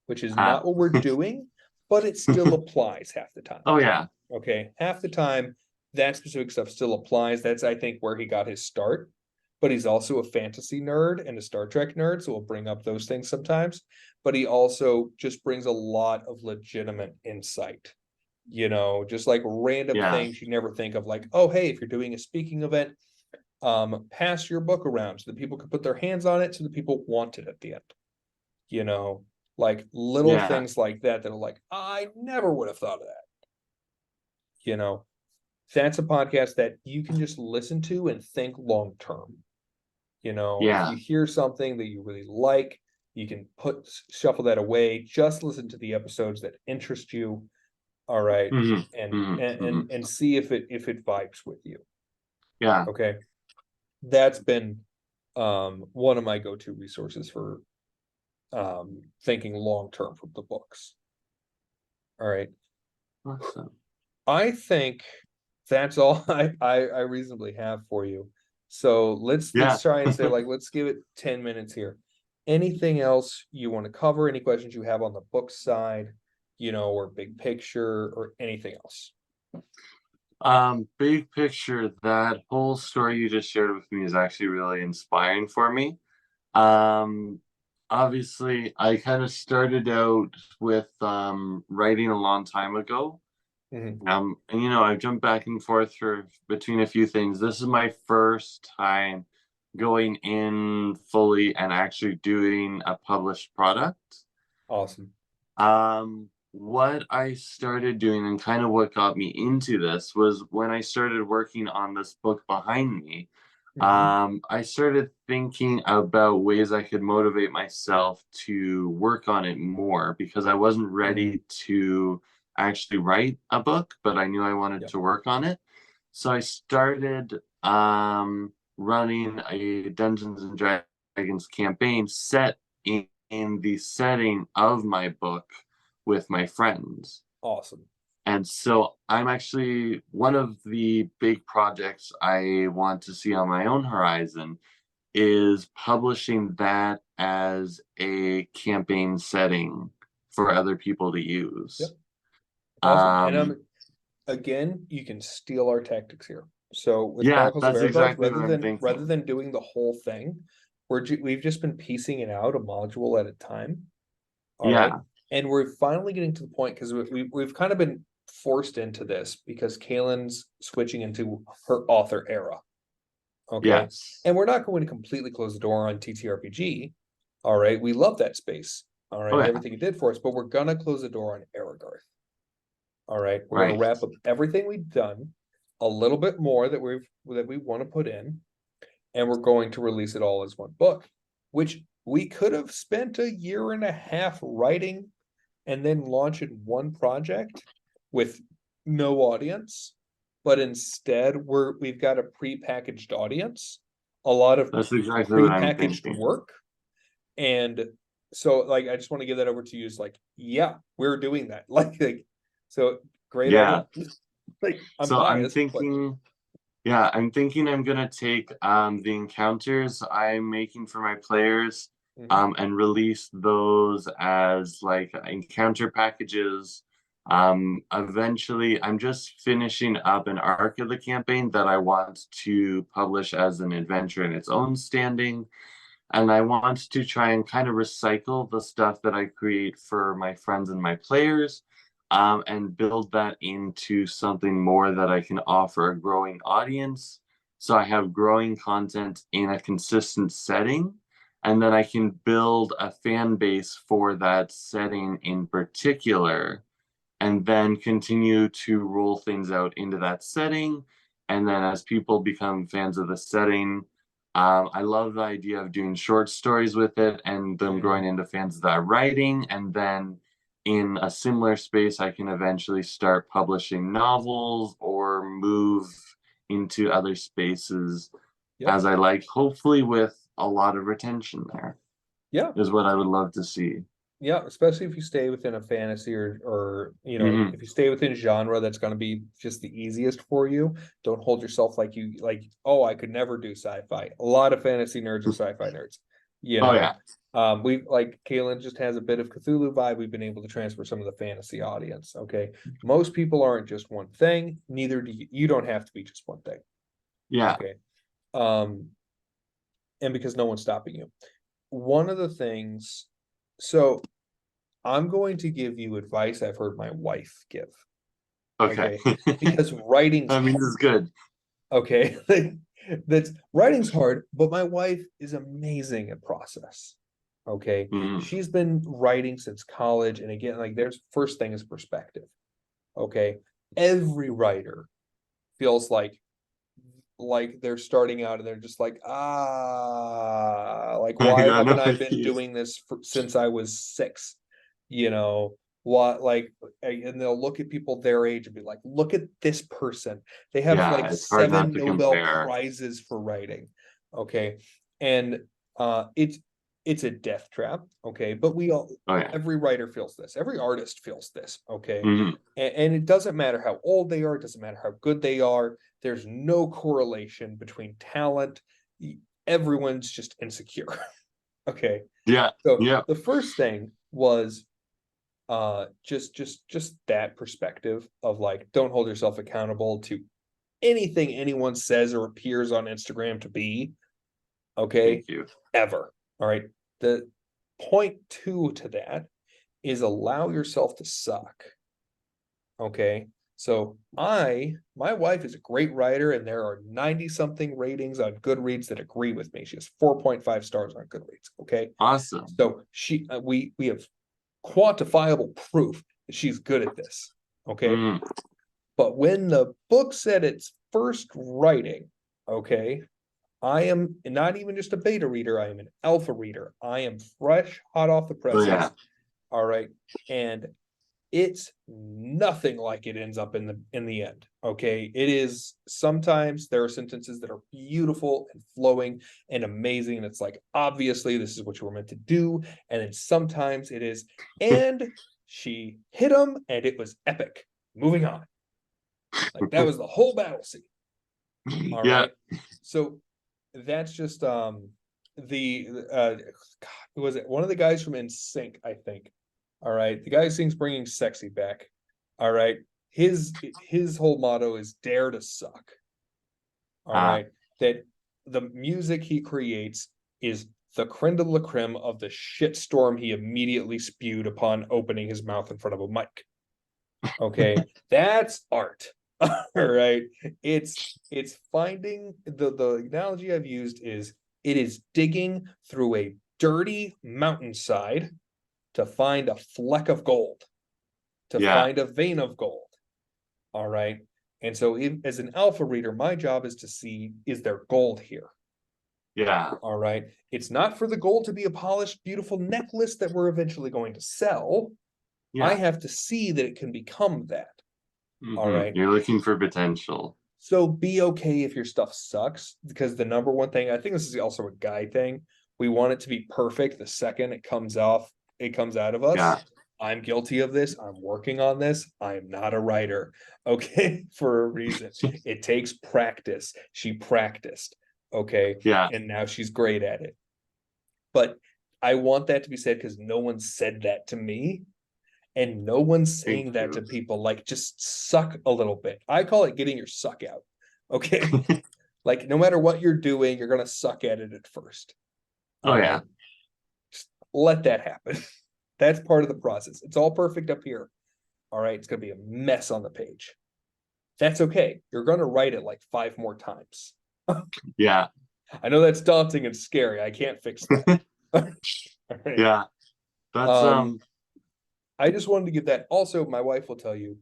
Speaker 1: which is not what we're doing, but it still applies half the time.
Speaker 2: Oh yeah.
Speaker 1: Okay. Half the time, that specific stuff still applies. That's, I think, where he got his start. But he's also a fantasy nerd and a Star Trek nerd, so we'll bring up those things sometimes. But he also just brings a lot of legitimate insight. Just like random things you never think of, like, oh, hey, if you're doing a speaking event, pass your book around so that people can put their hands on it so that people want it at the end. Like little things like that are like, I never would have thought of that. That's a podcast that you can just listen to and think long term. If you hear something that you really like, you can shuffle that away, just listen to the episodes that interest you. All right. And see if it vibes with you.
Speaker 2: Yeah.
Speaker 1: Okay. That's been one of my go-to resources for thinking long-term from the books. All right.
Speaker 2: Awesome.
Speaker 1: I think that's all I reasonably have for you. So let's try and say, like, let's give it 10 minutes here. Anything else you want to cover? Any questions you have on the book side, or big picture or anything else?
Speaker 2: Big picture, that whole story you just shared with me is actually really inspiring for me. Obviously I kind of started out with writing a long time ago.
Speaker 1: Mm-hmm.
Speaker 2: And I've jumped back and forth between a few things. This is my first time going in fully and actually doing a published product.
Speaker 1: Awesome.
Speaker 2: What I started doing and kind of what got me into this was when I started working on this book behind me. I started thinking about ways I could motivate myself to work on it more because I wasn't ready to actually write a book, but I knew I wanted to work on it. So I started running a Dungeons and Dragons campaign set in the setting of my book with my friends.
Speaker 1: Awesome.
Speaker 2: And so I'm actually, one of the big projects I want to see on my own horizon is publishing that as a campaign setting for other people to use.
Speaker 1: Yep. Awesome. And again, you can steal our tactics here. So with Chronicles of Aragorn,
Speaker 2: exactly
Speaker 1: rather than doing the whole thing, we've just been piecing it out a module at a time. All right. And we're finally getting to the point because we've kind of been forced into this because Kaylin's switching into her author era. Okay.
Speaker 2: Yes.
Speaker 1: And we're not going to completely close the door on TTRPG. All right. We love that space. All right. Everything it did for us, but we're gonna close the door on Aragarth. All right. We're gonna wrap up everything we've done, a little bit more that we want to put in, and we're going to release it all as one book, which we could have spent a year and a half writing and then launch in one project with no audience, but instead we've got a prepackaged audience, a lot of
Speaker 2: That's exactly what I'm
Speaker 1: prepackaged
Speaker 2: thinking.
Speaker 1: work. And so like I just want to give that over to you. It's like, yeah, we're doing that. Like so great
Speaker 2: Yeah.
Speaker 1: idea. Like I'm
Speaker 2: So I'm
Speaker 1: biased, but
Speaker 2: thinking, yeah, I'm thinking I'm gonna take the encounters I'm making for my players
Speaker 1: mhm,
Speaker 2: and release those as like encounter packages. Eventually I'm just finishing up an arc of the campaign that I want to publish as an adventure in its own standing. And I want to try and kind of recycle the stuff that I create for my friends and my players, and build that into something more that I can offer a growing audience. So I have growing content in a consistent setting, and then I can build a fan base for that setting in particular, and then continue to roll things out into that setting. And then as people become fans of the setting, I love the idea of doing short stories with it and them growing into fans of that writing. And then in a similar space, I can eventually start publishing novels or move into other spaces
Speaker 1: yep.
Speaker 2: as I like, hopefully with a lot of retention there,
Speaker 1: Yeah.
Speaker 2: is what I would love to see.
Speaker 1: Yeah, especially if you stay within a fantasy or
Speaker 2: Mhm.
Speaker 1: if you stay within genre, that's going to be just the easiest for you. Don't hold yourself like oh, I could never do sci-fi. A lot of fantasy nerds are sci-fi nerds. You
Speaker 2: Oh,
Speaker 1: know,
Speaker 2: yeah.
Speaker 1: we like Kaylin just has a bit of Cthulhu vibe. We've been able to transfer some of the fantasy audience. Okay. Most people aren't just one thing, neither do you. You don't have to be just one thing.
Speaker 2: Yeah.
Speaker 1: Okay. Um, and because no one's stopping you. One of the things, so I'm going to give you advice I've heard my wife give.
Speaker 2: Okay.
Speaker 1: Okay. Because writing's
Speaker 2: I mean, this
Speaker 1: hard.
Speaker 2: is good.
Speaker 1: Okay. That's writing's hard, but my wife is amazing at process. Okay.
Speaker 2: Mhm.
Speaker 1: She's been writing since college. And again, like there's first thing is perspective. Okay. Every writer feels like they're starting out and they're just like, like,
Speaker 2: I
Speaker 1: why
Speaker 2: got
Speaker 1: haven't
Speaker 2: no
Speaker 1: I been
Speaker 2: ideas.
Speaker 1: doing this since I was 6? You know, what, like, and they'll look at people their age and be like, look at this person. They have like
Speaker 2: Yeah, it's hard not
Speaker 1: 7
Speaker 2: to
Speaker 1: Nobel
Speaker 2: compare.
Speaker 1: Prizes for writing. Okay. And it's a death trap. Okay. But
Speaker 2: Oh yeah.
Speaker 1: every writer feels this, every artist feels this. Okay.
Speaker 2: Mhm.
Speaker 1: And it doesn't matter how old they are, it doesn't matter how good they are. There's no correlation between talent. Everyone's just insecure. Okay.
Speaker 2: Yeah.
Speaker 1: So
Speaker 2: Yeah.
Speaker 1: the first thing was just that perspective of like, don't hold yourself accountable to anything anyone says or appears on Instagram to be. Okay.
Speaker 2: Thank you.
Speaker 1: Ever. All right. The point two to that is allow yourself to suck. Okay. So my wife is a great writer, and there are 90 something ratings on Goodreads that agree with me. She has 4.5 stars on Goodreads. Okay.
Speaker 2: Awesome.
Speaker 1: So we have quantifiable proof that she's good at this. Okay.
Speaker 2: Mhm.
Speaker 1: But when the book said its first writing, okay, I am not even just a beta reader, I am an alpha reader. I am fresh, hot off the
Speaker 2: Oh yeah.
Speaker 1: presses. All right. And it's nothing like it ends up in the end. Okay. It is, sometimes there are sentences that are beautiful and flowing and amazing. And it's like, obviously, this is what you were meant to do. And then sometimes it is, and she hit him and it was epic. Moving on. Like that was the whole battle scene. All
Speaker 2: Yeah.
Speaker 1: right. So that's just the who was it? One of the guys from NSYNC, I think. All right. The guy who sings Bringing Sexy Back. All right. His whole motto is dare to suck. All
Speaker 2: Ah.
Speaker 1: right. That the music he creates is the creme de la creme of the shitstorm he immediately spewed upon opening his mouth in front of a mic. Okay. That's art. All right. It's finding the analogy I've used is it is digging through a dirty mountainside to find a fleck of gold, to
Speaker 2: Yeah.
Speaker 1: find a vein of gold. All right. And so as an alpha reader, my job is to see, is there gold here?
Speaker 2: Yeah.
Speaker 1: All right. It's not for the gold to be a polished, beautiful necklace that we're eventually going to sell. I have to see that it can become that. All right.
Speaker 2: You're looking for potential.
Speaker 1: So be okay if your stuff sucks, because the number one thing, I think this is also a guy thing. We want it to be perfect the second it comes out of us.
Speaker 2: Yeah.
Speaker 1: I'm guilty of this. I'm working on this. I am not a writer. Okay, for a reason. It takes practice. She practiced. Okay.
Speaker 2: Yeah.
Speaker 1: And now she's great at it. But I want that to be said because no one said that to me. And no one's saying that to people. Like, just suck a little bit. I call it getting your suck out. Okay. Like, no matter what you're doing, you're gonna suck at it at first.
Speaker 2: Oh, yeah.
Speaker 1: Just let that happen. That's part of the process. It's all perfect up here. All right. It's gonna be a mess on the page. That's okay. You're gonna write it like 5 more times.
Speaker 2: Yeah.
Speaker 1: I know that's daunting and scary. I can't fix that. All right.
Speaker 2: Yeah. That's
Speaker 1: I just wanted to give that. Also, my wife will tell you,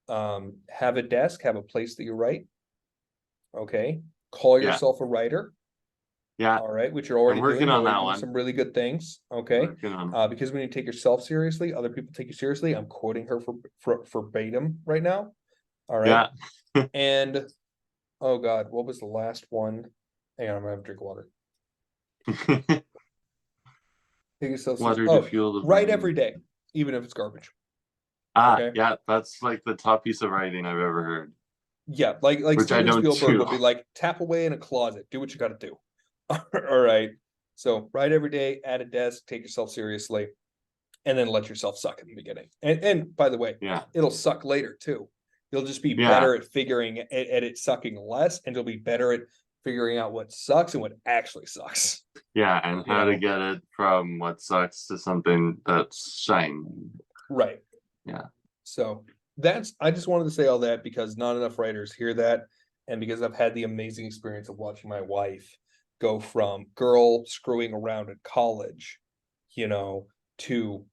Speaker 1: have a desk, have a place that you write. Okay. Call yourself a writer.
Speaker 2: Yeah.
Speaker 1: All right, which you're already
Speaker 2: working
Speaker 1: doing.
Speaker 2: on
Speaker 1: You're
Speaker 2: that
Speaker 1: doing
Speaker 2: one.
Speaker 1: some really good things. Okay. Because when you take yourself seriously, other people take you seriously. I'm quoting her for verbatim right now. All right.
Speaker 2: Yeah.
Speaker 1: And oh God, what was the last one? Hang on, I'm gonna have a drink of water. Take yourself seriously.
Speaker 2: Water to fuel the
Speaker 1: write
Speaker 2: brain.
Speaker 1: every day, even if it's garbage.
Speaker 2: Okay. Yeah, that's like the top piece of writing I've ever heard.
Speaker 1: Yeah, like
Speaker 2: Which
Speaker 1: Steven
Speaker 2: I don't
Speaker 1: Spielberg
Speaker 2: do.
Speaker 1: will be like, tap away in a closet, do what you got to do. All right. So write every day, at a desk, take yourself seriously, and then let yourself suck in the beginning. And by the way, it'll suck later too. You'll just be better at figuring at it sucking less, and you'll be better at figuring out what sucks and what actually sucks.
Speaker 2: Yeah, and how to get it from what sucks to something that's shiny.
Speaker 1: Right.
Speaker 2: Yeah.
Speaker 1: So I just wanted to say all that because not enough writers hear that. And because I've had the amazing experience of watching my wife go from girl screwing around at college, to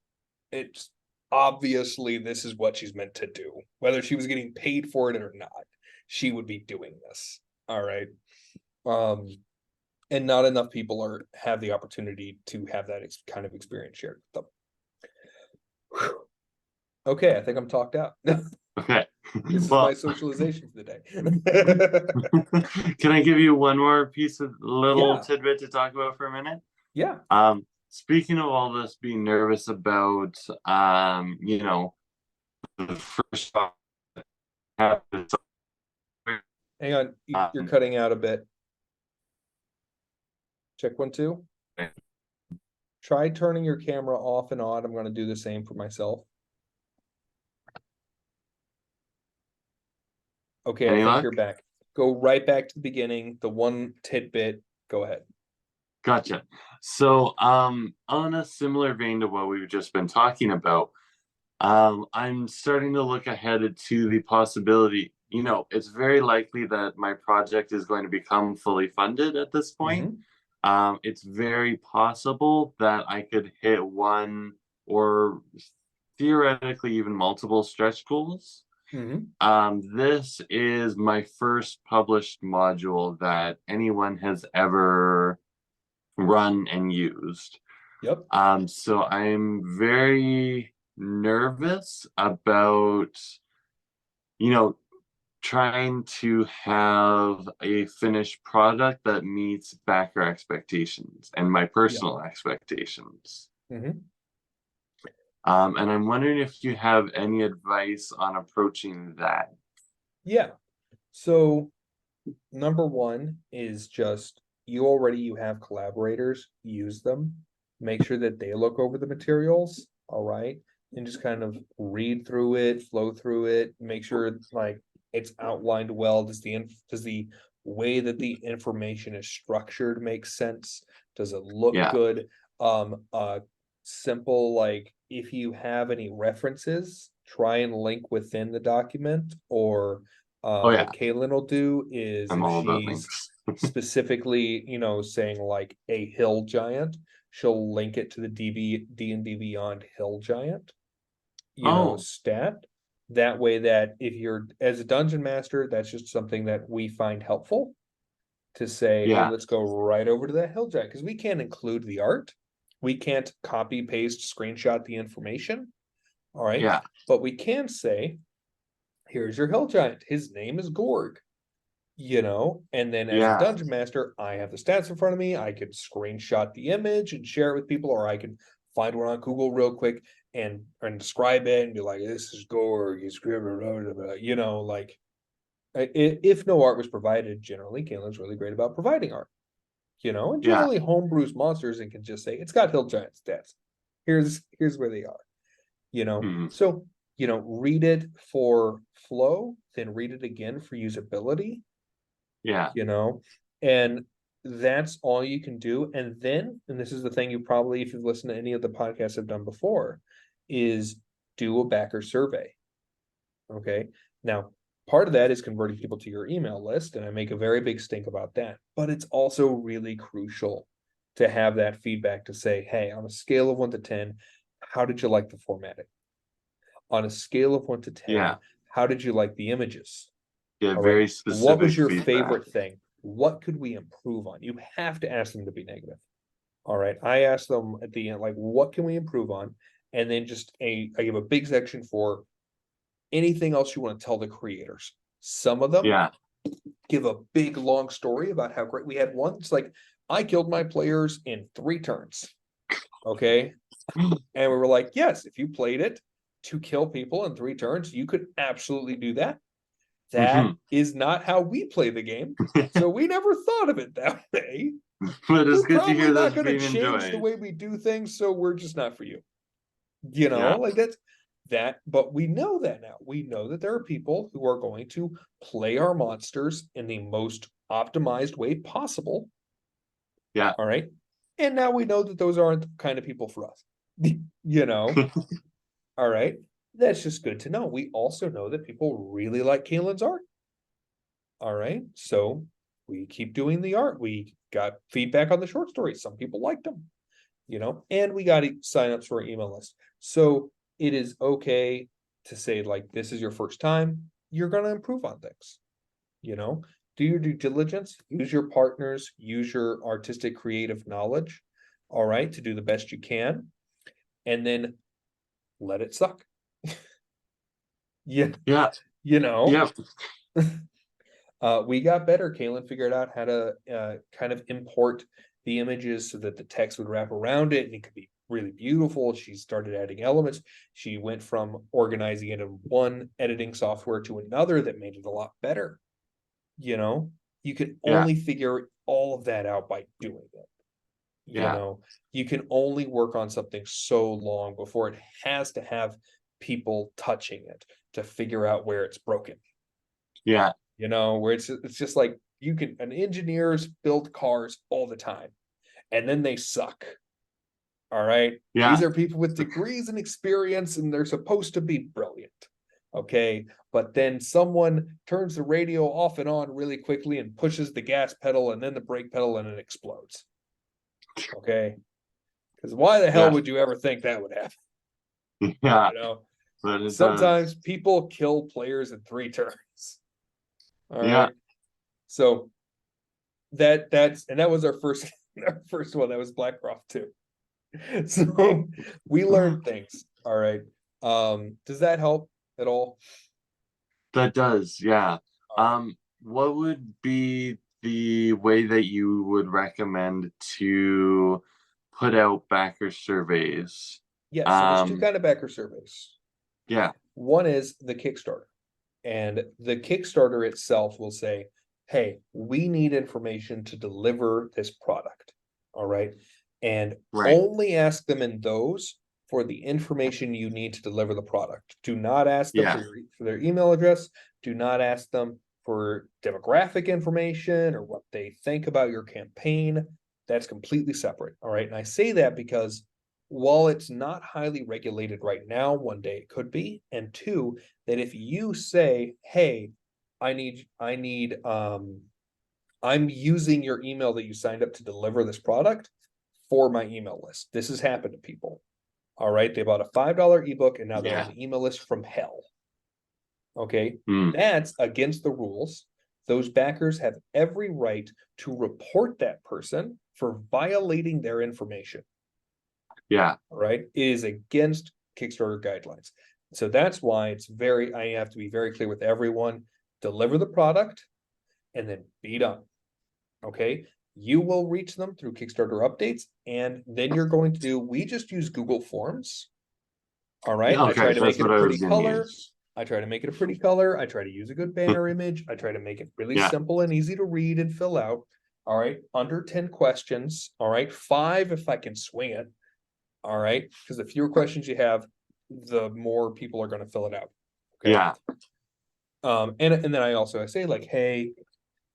Speaker 1: it's obviously this is what she's meant to do. Whether she was getting paid for it or not, she would be doing this. All right. And not enough people have the opportunity to have that kind of experience shared with them. Okay, I think I'm talked out.
Speaker 2: Okay.
Speaker 1: This is my socialization for the
Speaker 2: day. Can I give you one more piece of little tidbit to talk about for a minute?
Speaker 1: Yeah.
Speaker 2: Speaking of all this being nervous about, the first
Speaker 1: hang on, you're cutting out a bit. Check 1, 2. Try turning your camera off and on. I'm going to do the same for myself. Okay, I think you're back. Go right back to the beginning. The one tidbit. Go ahead.
Speaker 2: Gotcha. So, on a similar vein to what we've just been talking about, I'm starting to look ahead to the possibility. It's very likely that my project is going to become fully funded at this point. It's very possible that I could hit one or theoretically even multiple stretch goals. This is my first published module that anyone has ever run and used.
Speaker 1: Yep.
Speaker 2: So I'm very nervous about, trying to have a finished product that meets backer expectations and my personal expectations. And I'm wondering if you have any advice on approaching that.
Speaker 1: Yeah. So number one is just you have collaborators, use them, make sure that they look over the materials. All right. And just kind of read through it, flow through it, make sure it's outlined well. Does the way that the information is structured make sense? Does it look good? Simple, if you have any references, try and link within the document, or what Kaylin will do is if she's specifically, saying a hill giant, she'll link it to the D&D Beyond hill giant, stat. That way that if you're as a dungeon master, that's just something that we find helpful to say, hey, let's go right over to that hill giant, because we can't include the art. We can't copy, paste, screenshot the information. All right.
Speaker 2: Yeah.
Speaker 1: But we can say, here's your hill giant. His name is Gorg. And then as a
Speaker 2: Yeah.
Speaker 1: dungeon master, I have the stats in front of me. I can screenshot the image and share it with people, or I can find one on Google real quick and describe it and be like, this is Gorg, he's like if no art was provided, generally Kalen's really great about providing art. And
Speaker 2: Yeah.
Speaker 1: generally homebrews monsters and can just say it's got hill giant stats. Here's where they are.
Speaker 2: Mhm.
Speaker 1: So read it for flow, then read it again for usability.
Speaker 2: Yeah.
Speaker 1: And that's all you can do. And this is the thing you probably, if you've listened to any of the podcasts I've done before, is do a backer survey. Okay. Now, part of that is converting people to your email list, and I make a very big stink about that. But it's also really crucial to have that feedback to say, hey, on a scale of 1 to 10, how did you like the formatting? On a scale of 1 to 10,
Speaker 2: Yeah.
Speaker 1: how did you like the images?
Speaker 2: Yeah.
Speaker 1: All
Speaker 2: Very
Speaker 1: right.
Speaker 2: specific.
Speaker 1: What was your
Speaker 2: feedback.
Speaker 1: favorite thing? What could we improve on? You have to ask them to be negative. All right. I asked them at the end, like, what can we improve on? And then I give a big section for anything else you want to tell the creators. Some of them
Speaker 2: Yeah.
Speaker 1: give a big long story about how great we had one. It's like, I killed my players in 3 turns. Okay. And we were like, yes, if you played it to kill people in 3 turns, you could absolutely do that. That is not how we play the game. So we never thought of it that way.
Speaker 2: But it's
Speaker 1: We're
Speaker 2: good to
Speaker 1: probably
Speaker 2: hear
Speaker 1: not
Speaker 2: that's
Speaker 1: going to
Speaker 2: being
Speaker 1: change the
Speaker 2: enjoyed.
Speaker 1: way we do things, so we're just not for you.
Speaker 2: Yeah.
Speaker 1: Like that's that, but we know that now. We know that there are people who are going to play our monsters in the most optimized way possible.
Speaker 2: Yeah.
Speaker 1: All right. And now we know that those aren't the kind of people for us. All right. That's just good to know. We also know that people really like Kalen's art. All right. So we keep doing the art. We got feedback on the short stories. Some people liked them, and we got signups for our email list. So it is okay to say, like, this is your first time. You're going to improve on things, do your due diligence, use your partners, use your artistic creative knowledge. All right. To do the best you can. And then let it suck. Yeah.
Speaker 2: Yeah.
Speaker 1: Yeah.
Speaker 2: Yeah.
Speaker 1: We got better. Kalen figured out how to kind of import the images so that the text would wrap around it and it could be really beautiful. She started adding elements. She went from organizing it in one editing software to another that made it a lot better. You can
Speaker 2: Yeah.
Speaker 1: only figure all of that out by doing it.
Speaker 2: Yeah.
Speaker 1: You can only work on something so long before it has to have people touching it to figure out where it's broken.
Speaker 2: Yeah.
Speaker 1: Where it's just like engineers build cars all the time and then they suck. All right.
Speaker 2: Yeah.
Speaker 1: These are people with degrees and experience and they're supposed to be brilliant. Okay. But then someone turns the radio off and on really quickly and pushes the gas pedal and then the brake pedal and it explodes. Okay. Because why the hell would you ever think that would happen?
Speaker 2: Yeah. But
Speaker 1: Sometimes people kill players in 3 turns. All
Speaker 2: Yeah.
Speaker 1: right. So that was our first one. That was Blackcroft too. So we learned things. All right. Does that help at all?
Speaker 2: That does, yeah. What would be the way that you would recommend to put out backer surveys?
Speaker 1: Yes, so there's 2 kind of backer surveys.
Speaker 2: Yeah.
Speaker 1: One is the Kickstarter. And the Kickstarter itself will say, hey, we need information to deliver this product. All right. And only ask them in those for the information you need to deliver the product. Do not ask them for their email address. Do not ask them for demographic information or what they think about your campaign. That's completely separate. All right. And I say that because while it's not highly regulated right now, one day it could be. And 2, that if you say, hey, I'm using your email that you signed up to deliver this product for my email list. This has happened to people. All right. They bought a $5 ebook and now they're on the email list from hell. Okay. That's against the rules. Those backers have every right to report that person for violating their information.
Speaker 2: Yeah.
Speaker 1: Right. It is against Kickstarter guidelines. So that's why I have to be very clear with everyone, deliver the product and then be done. Okay, you will reach them through Kickstarter updates, and then you're going to we just use Google Forms. All right, I try to make it a pretty color. I try to make it a pretty color. I try to use a good banner image. I try to make it really simple and easy to read and fill out. All right, under 10 questions. All right, 5 if I can swing it. All right, because the fewer questions you have, the more people are going to fill it out.
Speaker 2: Okay? Yeah.
Speaker 1: And then I say like, hey,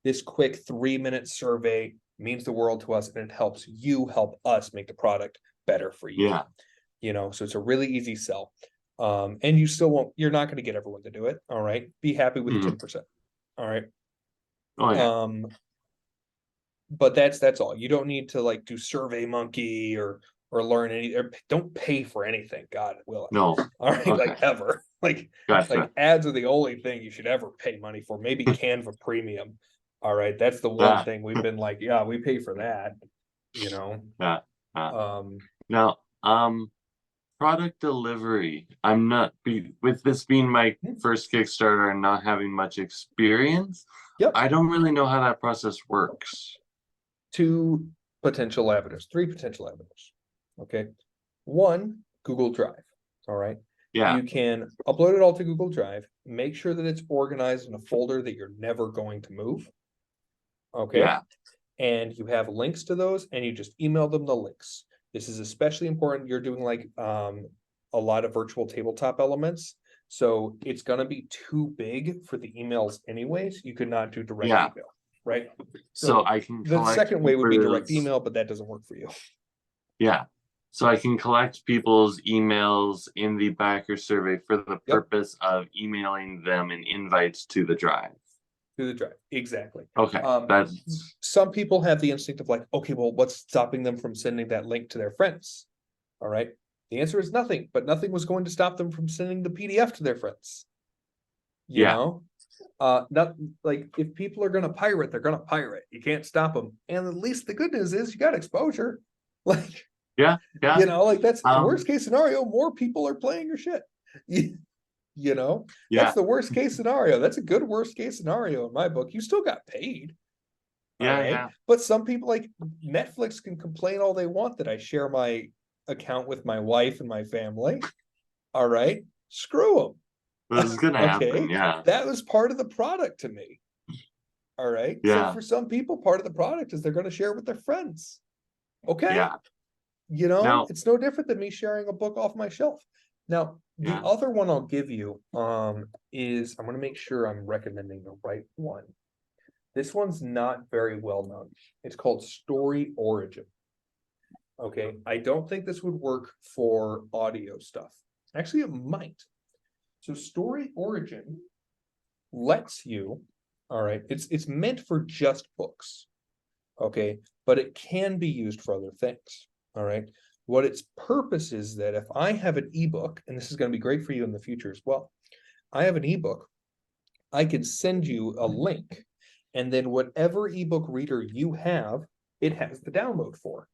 Speaker 1: this quick 3-minute survey means the world to us, and it helps you help us make the product better for you.
Speaker 2: Yeah.
Speaker 1: You know, so it's a really easy sell. And you're not going to get everyone to do it. All right. Be happy with 10%. All right.
Speaker 2: Oh, yeah.
Speaker 1: But that's all. You don't need to like do Survey Monkey or learn or don't pay for anything. God will.
Speaker 2: No.
Speaker 1: All right. Okay. Like ever. Like ads are the only thing you should ever pay money for. Maybe Canva Premium. All right. That's the one thing we've been like, yeah, we pay for that. You know.
Speaker 2: Now, product delivery. I'm not with this being my first Kickstarter and not having much experience.
Speaker 1: Yep.
Speaker 2: I don't really know how that process works.
Speaker 1: 3 potential avenues. Okay. 1, Google Drive. All right.
Speaker 2: Yeah.
Speaker 1: You can upload it all to Google Drive. Make sure that it's organized in a folder that you're never going to move. Okay.
Speaker 2: Yeah.
Speaker 1: And you have links to those, and you just email them the links. This is especially important. You're doing like a lot of virtual tabletop elements. So it's going to be too big for the emails anyways. You could not do direct email, right?
Speaker 2: So I can
Speaker 1: the second way would be direct email, but that doesn't work for you.
Speaker 2: Yeah. So I can collect people's emails in the backer survey for the purpose of emailing them and invites to the drive.
Speaker 1: To the drive, exactly.
Speaker 2: Okay.
Speaker 1: Some people have the instinct of like, okay, well, what's stopping them from sending that link to their friends? All right. The answer is nothing, but nothing was going to stop them from sending the PDF to their friends. You know, not like if people are going to pirate, they're going to pirate. You can't stop them. And at least the good news is you got exposure. Like,
Speaker 2: you
Speaker 1: know, like that's the worst case scenario. More people are playing your shit. You know, that's the worst case scenario. That's a good worst case scenario in my book. You still got paid.
Speaker 2: Yeah.
Speaker 1: But some people like Netflix can complain all they want that I share my account with my wife and my family. All right. Screw them.
Speaker 2: This is gonna happen. Yeah.
Speaker 1: That was part of the product to me. All right.
Speaker 2: Yeah.
Speaker 1: So for some people, part of the product is they're going to share it with their friends. Okay.
Speaker 2: Yeah.
Speaker 1: You know, it's no different than me sharing a book off my shelf. Now, the other one I'll give you is, I'm going to make sure I'm recommending the right one. This one's not very well known. It's called Story Origin. Okay, I don't think this would work for audio stuff. Actually, it might. So Story Origin lets you, all right, it's meant for just books. Okay, but it can be used for other things. All right. What its purpose is that if I have an ebook, and this is going to be great for you in the future as well, I have an ebook, I can send you a link, and then whatever ebook reader you have, it has the download for.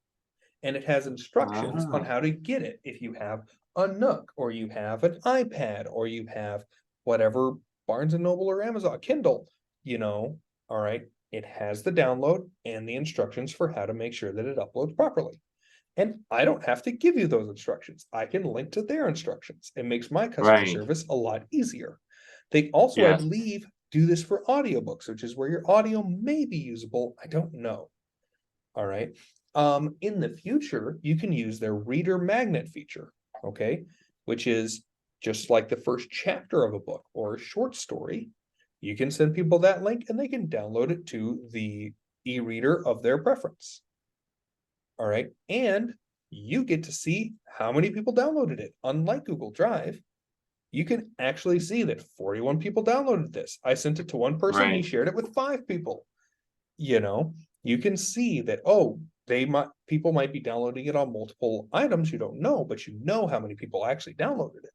Speaker 1: And it has instructions on how to get it. If you have a Nook, or you have an iPad, or you have whatever Barnes & Noble or Amazon, Kindle, you know, all right, it has the download and the instructions for how to make sure that it uploads properly. And I don't have to give you those instructions. I can link to their instructions. It makes my customer service a lot easier. They also, I believe, do this for audiobooks, which is where your audio may be usable. I don't know. All right. In the future, you can use their reader magnet feature, okay, which is just like the first chapter of a book or a short story. You can send people that link and they can download it to the e-reader of their preference. All right. And you get to see how many people downloaded it. Unlike Google Drive, you can actually see that 41 people downloaded this. I sent it to one person. He shared it with 5 people. You know, you can see that, people might be downloading it on multiple items you don't know, but you know how many people actually downloaded it.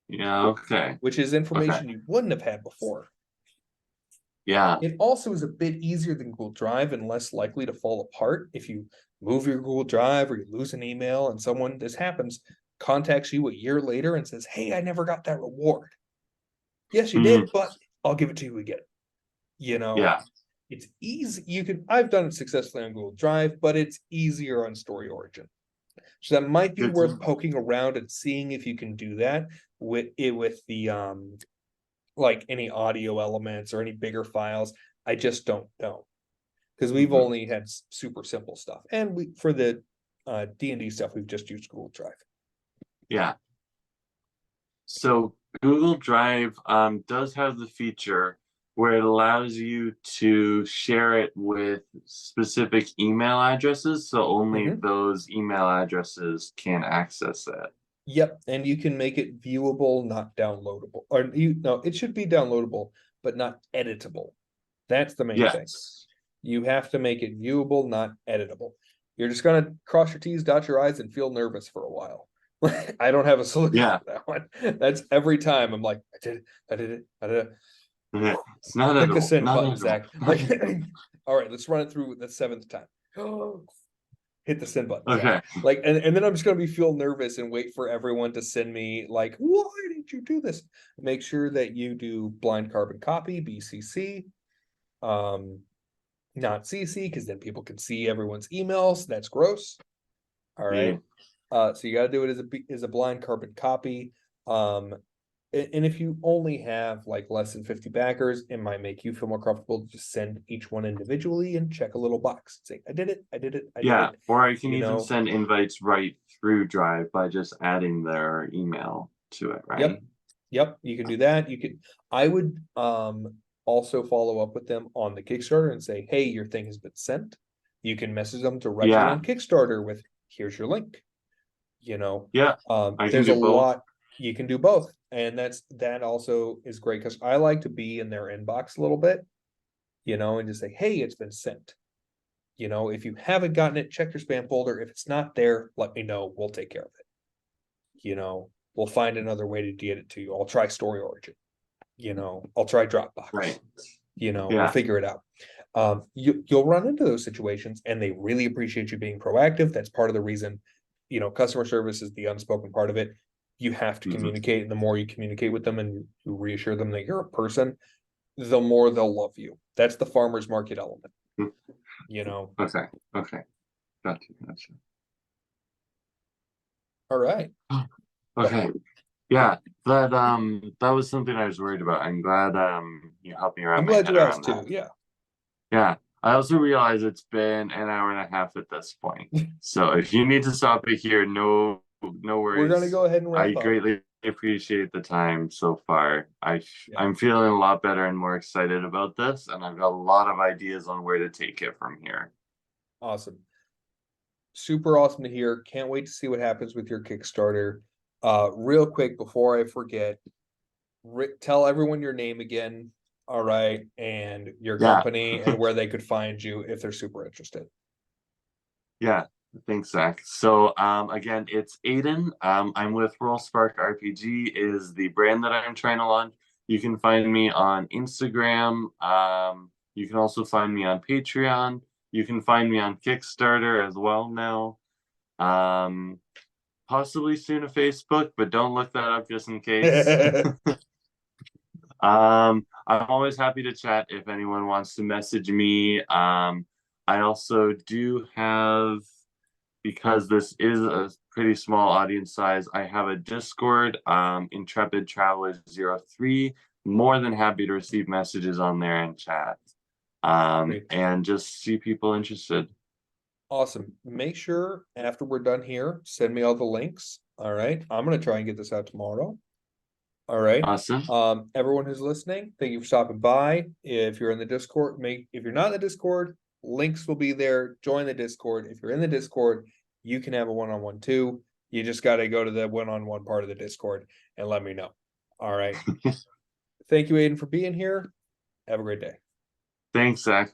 Speaker 2: Yeah, okay.
Speaker 1: Which is information you wouldn't have had before.
Speaker 2: Yeah.
Speaker 1: It also is a bit easier than Google Drive and less likely to fall apart if you move your Google Drive or you lose an email and this happens. contacts you a year later and says, hey, I never got that reward. Yes, you did, but I'll give it to you again. You know,
Speaker 2: Yeah.
Speaker 1: it's easy. I've done it successfully on Google Drive, but it's easier on Story Origin. So that might be worth poking around and seeing if you can do that with the like any audio elements or any bigger files. I just don't know. Because we've only had super simple stuff. And for the D&D stuff, we've just used Google Drive.
Speaker 2: Yeah. So Google Drive does have the feature where it allows you to share it with specific email addresses, so only those email addresses can access it.
Speaker 1: Yep, and you can make it viewable, not downloadable. Or it should be downloadable, but not editable. That's the main thing. You have to make it viewable, not editable. You're just gonna cross your T's, dot your I's, and feel nervous for a while. I don't have a solution for that one. That's every time I'm like, I did it.
Speaker 2: It's not
Speaker 1: click the send button,
Speaker 2: editable.
Speaker 1: Zach. Like, all right, let's run it through the 7th time. Hit the send button.
Speaker 2: Okay.
Speaker 1: Zach. Like, and then I'm just gonna feel nervous and wait for everyone to send me like, why did you do this? Make sure that you do blind carbon copy, BCC, not CC, because then people can see everyone's emails. That's gross. All right. So you got to do it as a blind carbon copy. And if you only have like less than 50 backers, it might make you feel more comfortable to just send each one individually and check a little box. Say, I did it. I did it. I did it.
Speaker 2: Or I can even send invites right through Drive by just adding their email to it, right?
Speaker 1: Yep. You can do that. I would also follow up with them on the Kickstarter and say, hey, your thing has been sent. You can message them directly on Kickstarter with, here's your link. You know, there's a lot you can do both. And that also is great because I like to be in their inbox a little bit, you know, and just say, hey, it's been sent. You know, if you haven't gotten it, check your spam folder. If it's not there, let me know. We'll take care of it. You know, we'll find another way to get it to you. I'll try Story Origin. You know, I'll try Dropbox.
Speaker 2: Right.
Speaker 1: You know, we'll figure it out. You'll run into those situations and they really appreciate you being proactive. That's part of the reason, you know, customer service is the unspoken part of it. You have to communicate, and the more you communicate with them and you reassure them that you're a person, the more they'll love you. That's the farmer's market element. You know.
Speaker 2: Okay. Gotcha.
Speaker 1: All right.
Speaker 2: Okay. Yeah, that was something I was worried about. I'm glad you helped me around.
Speaker 1: I'm glad you asked too.
Speaker 2: Yeah. I also realize it's been an hour and a half at this point. So if you need to stop it here, no worries.
Speaker 1: We're gonna go ahead and wrap up.
Speaker 2: I greatly appreciate the time so far. I'm feeling a lot better and more excited about this, and I've got a lot of ideas on where to take it from here.
Speaker 1: Awesome. Super awesome to hear. Can't wait to see what happens with your Kickstarter. Real quick before I forget, tell everyone your name again. All right, and your company and where they could find you if they're super interested.
Speaker 2: Yeah, thanks, Zach. So again, it's Aiden. I'm with RollSpark RPG is the brand that I'm trying to launch. You can find me on Instagram. You can also find me on Patreon. You can find me on Kickstarter as well now. Possibly soon a Facebook, but don't look that up just in case. I'm always happy to chat if anyone wants to message me. I also do have, because this is a pretty small audience size, I have a Discord, Intrepid Traveler 03. More than happy to receive messages on there and chat. And just see people interested. Awesome. Make sure after we're done here, send me all the links. All right. I'm going to try and get this out tomorrow. All right. Awesome. Everyone who's listening, thank you for stopping by. If you're in the Discord, if you're not in the Discord, links will be there. Join the Discord. If you're in the Discord, you can have a one-on-one too. You just got to go to the one-on-one part of the Discord and let me know. All right. Thank you, Aiden, for being here. Have a great day. Thanks, Zach.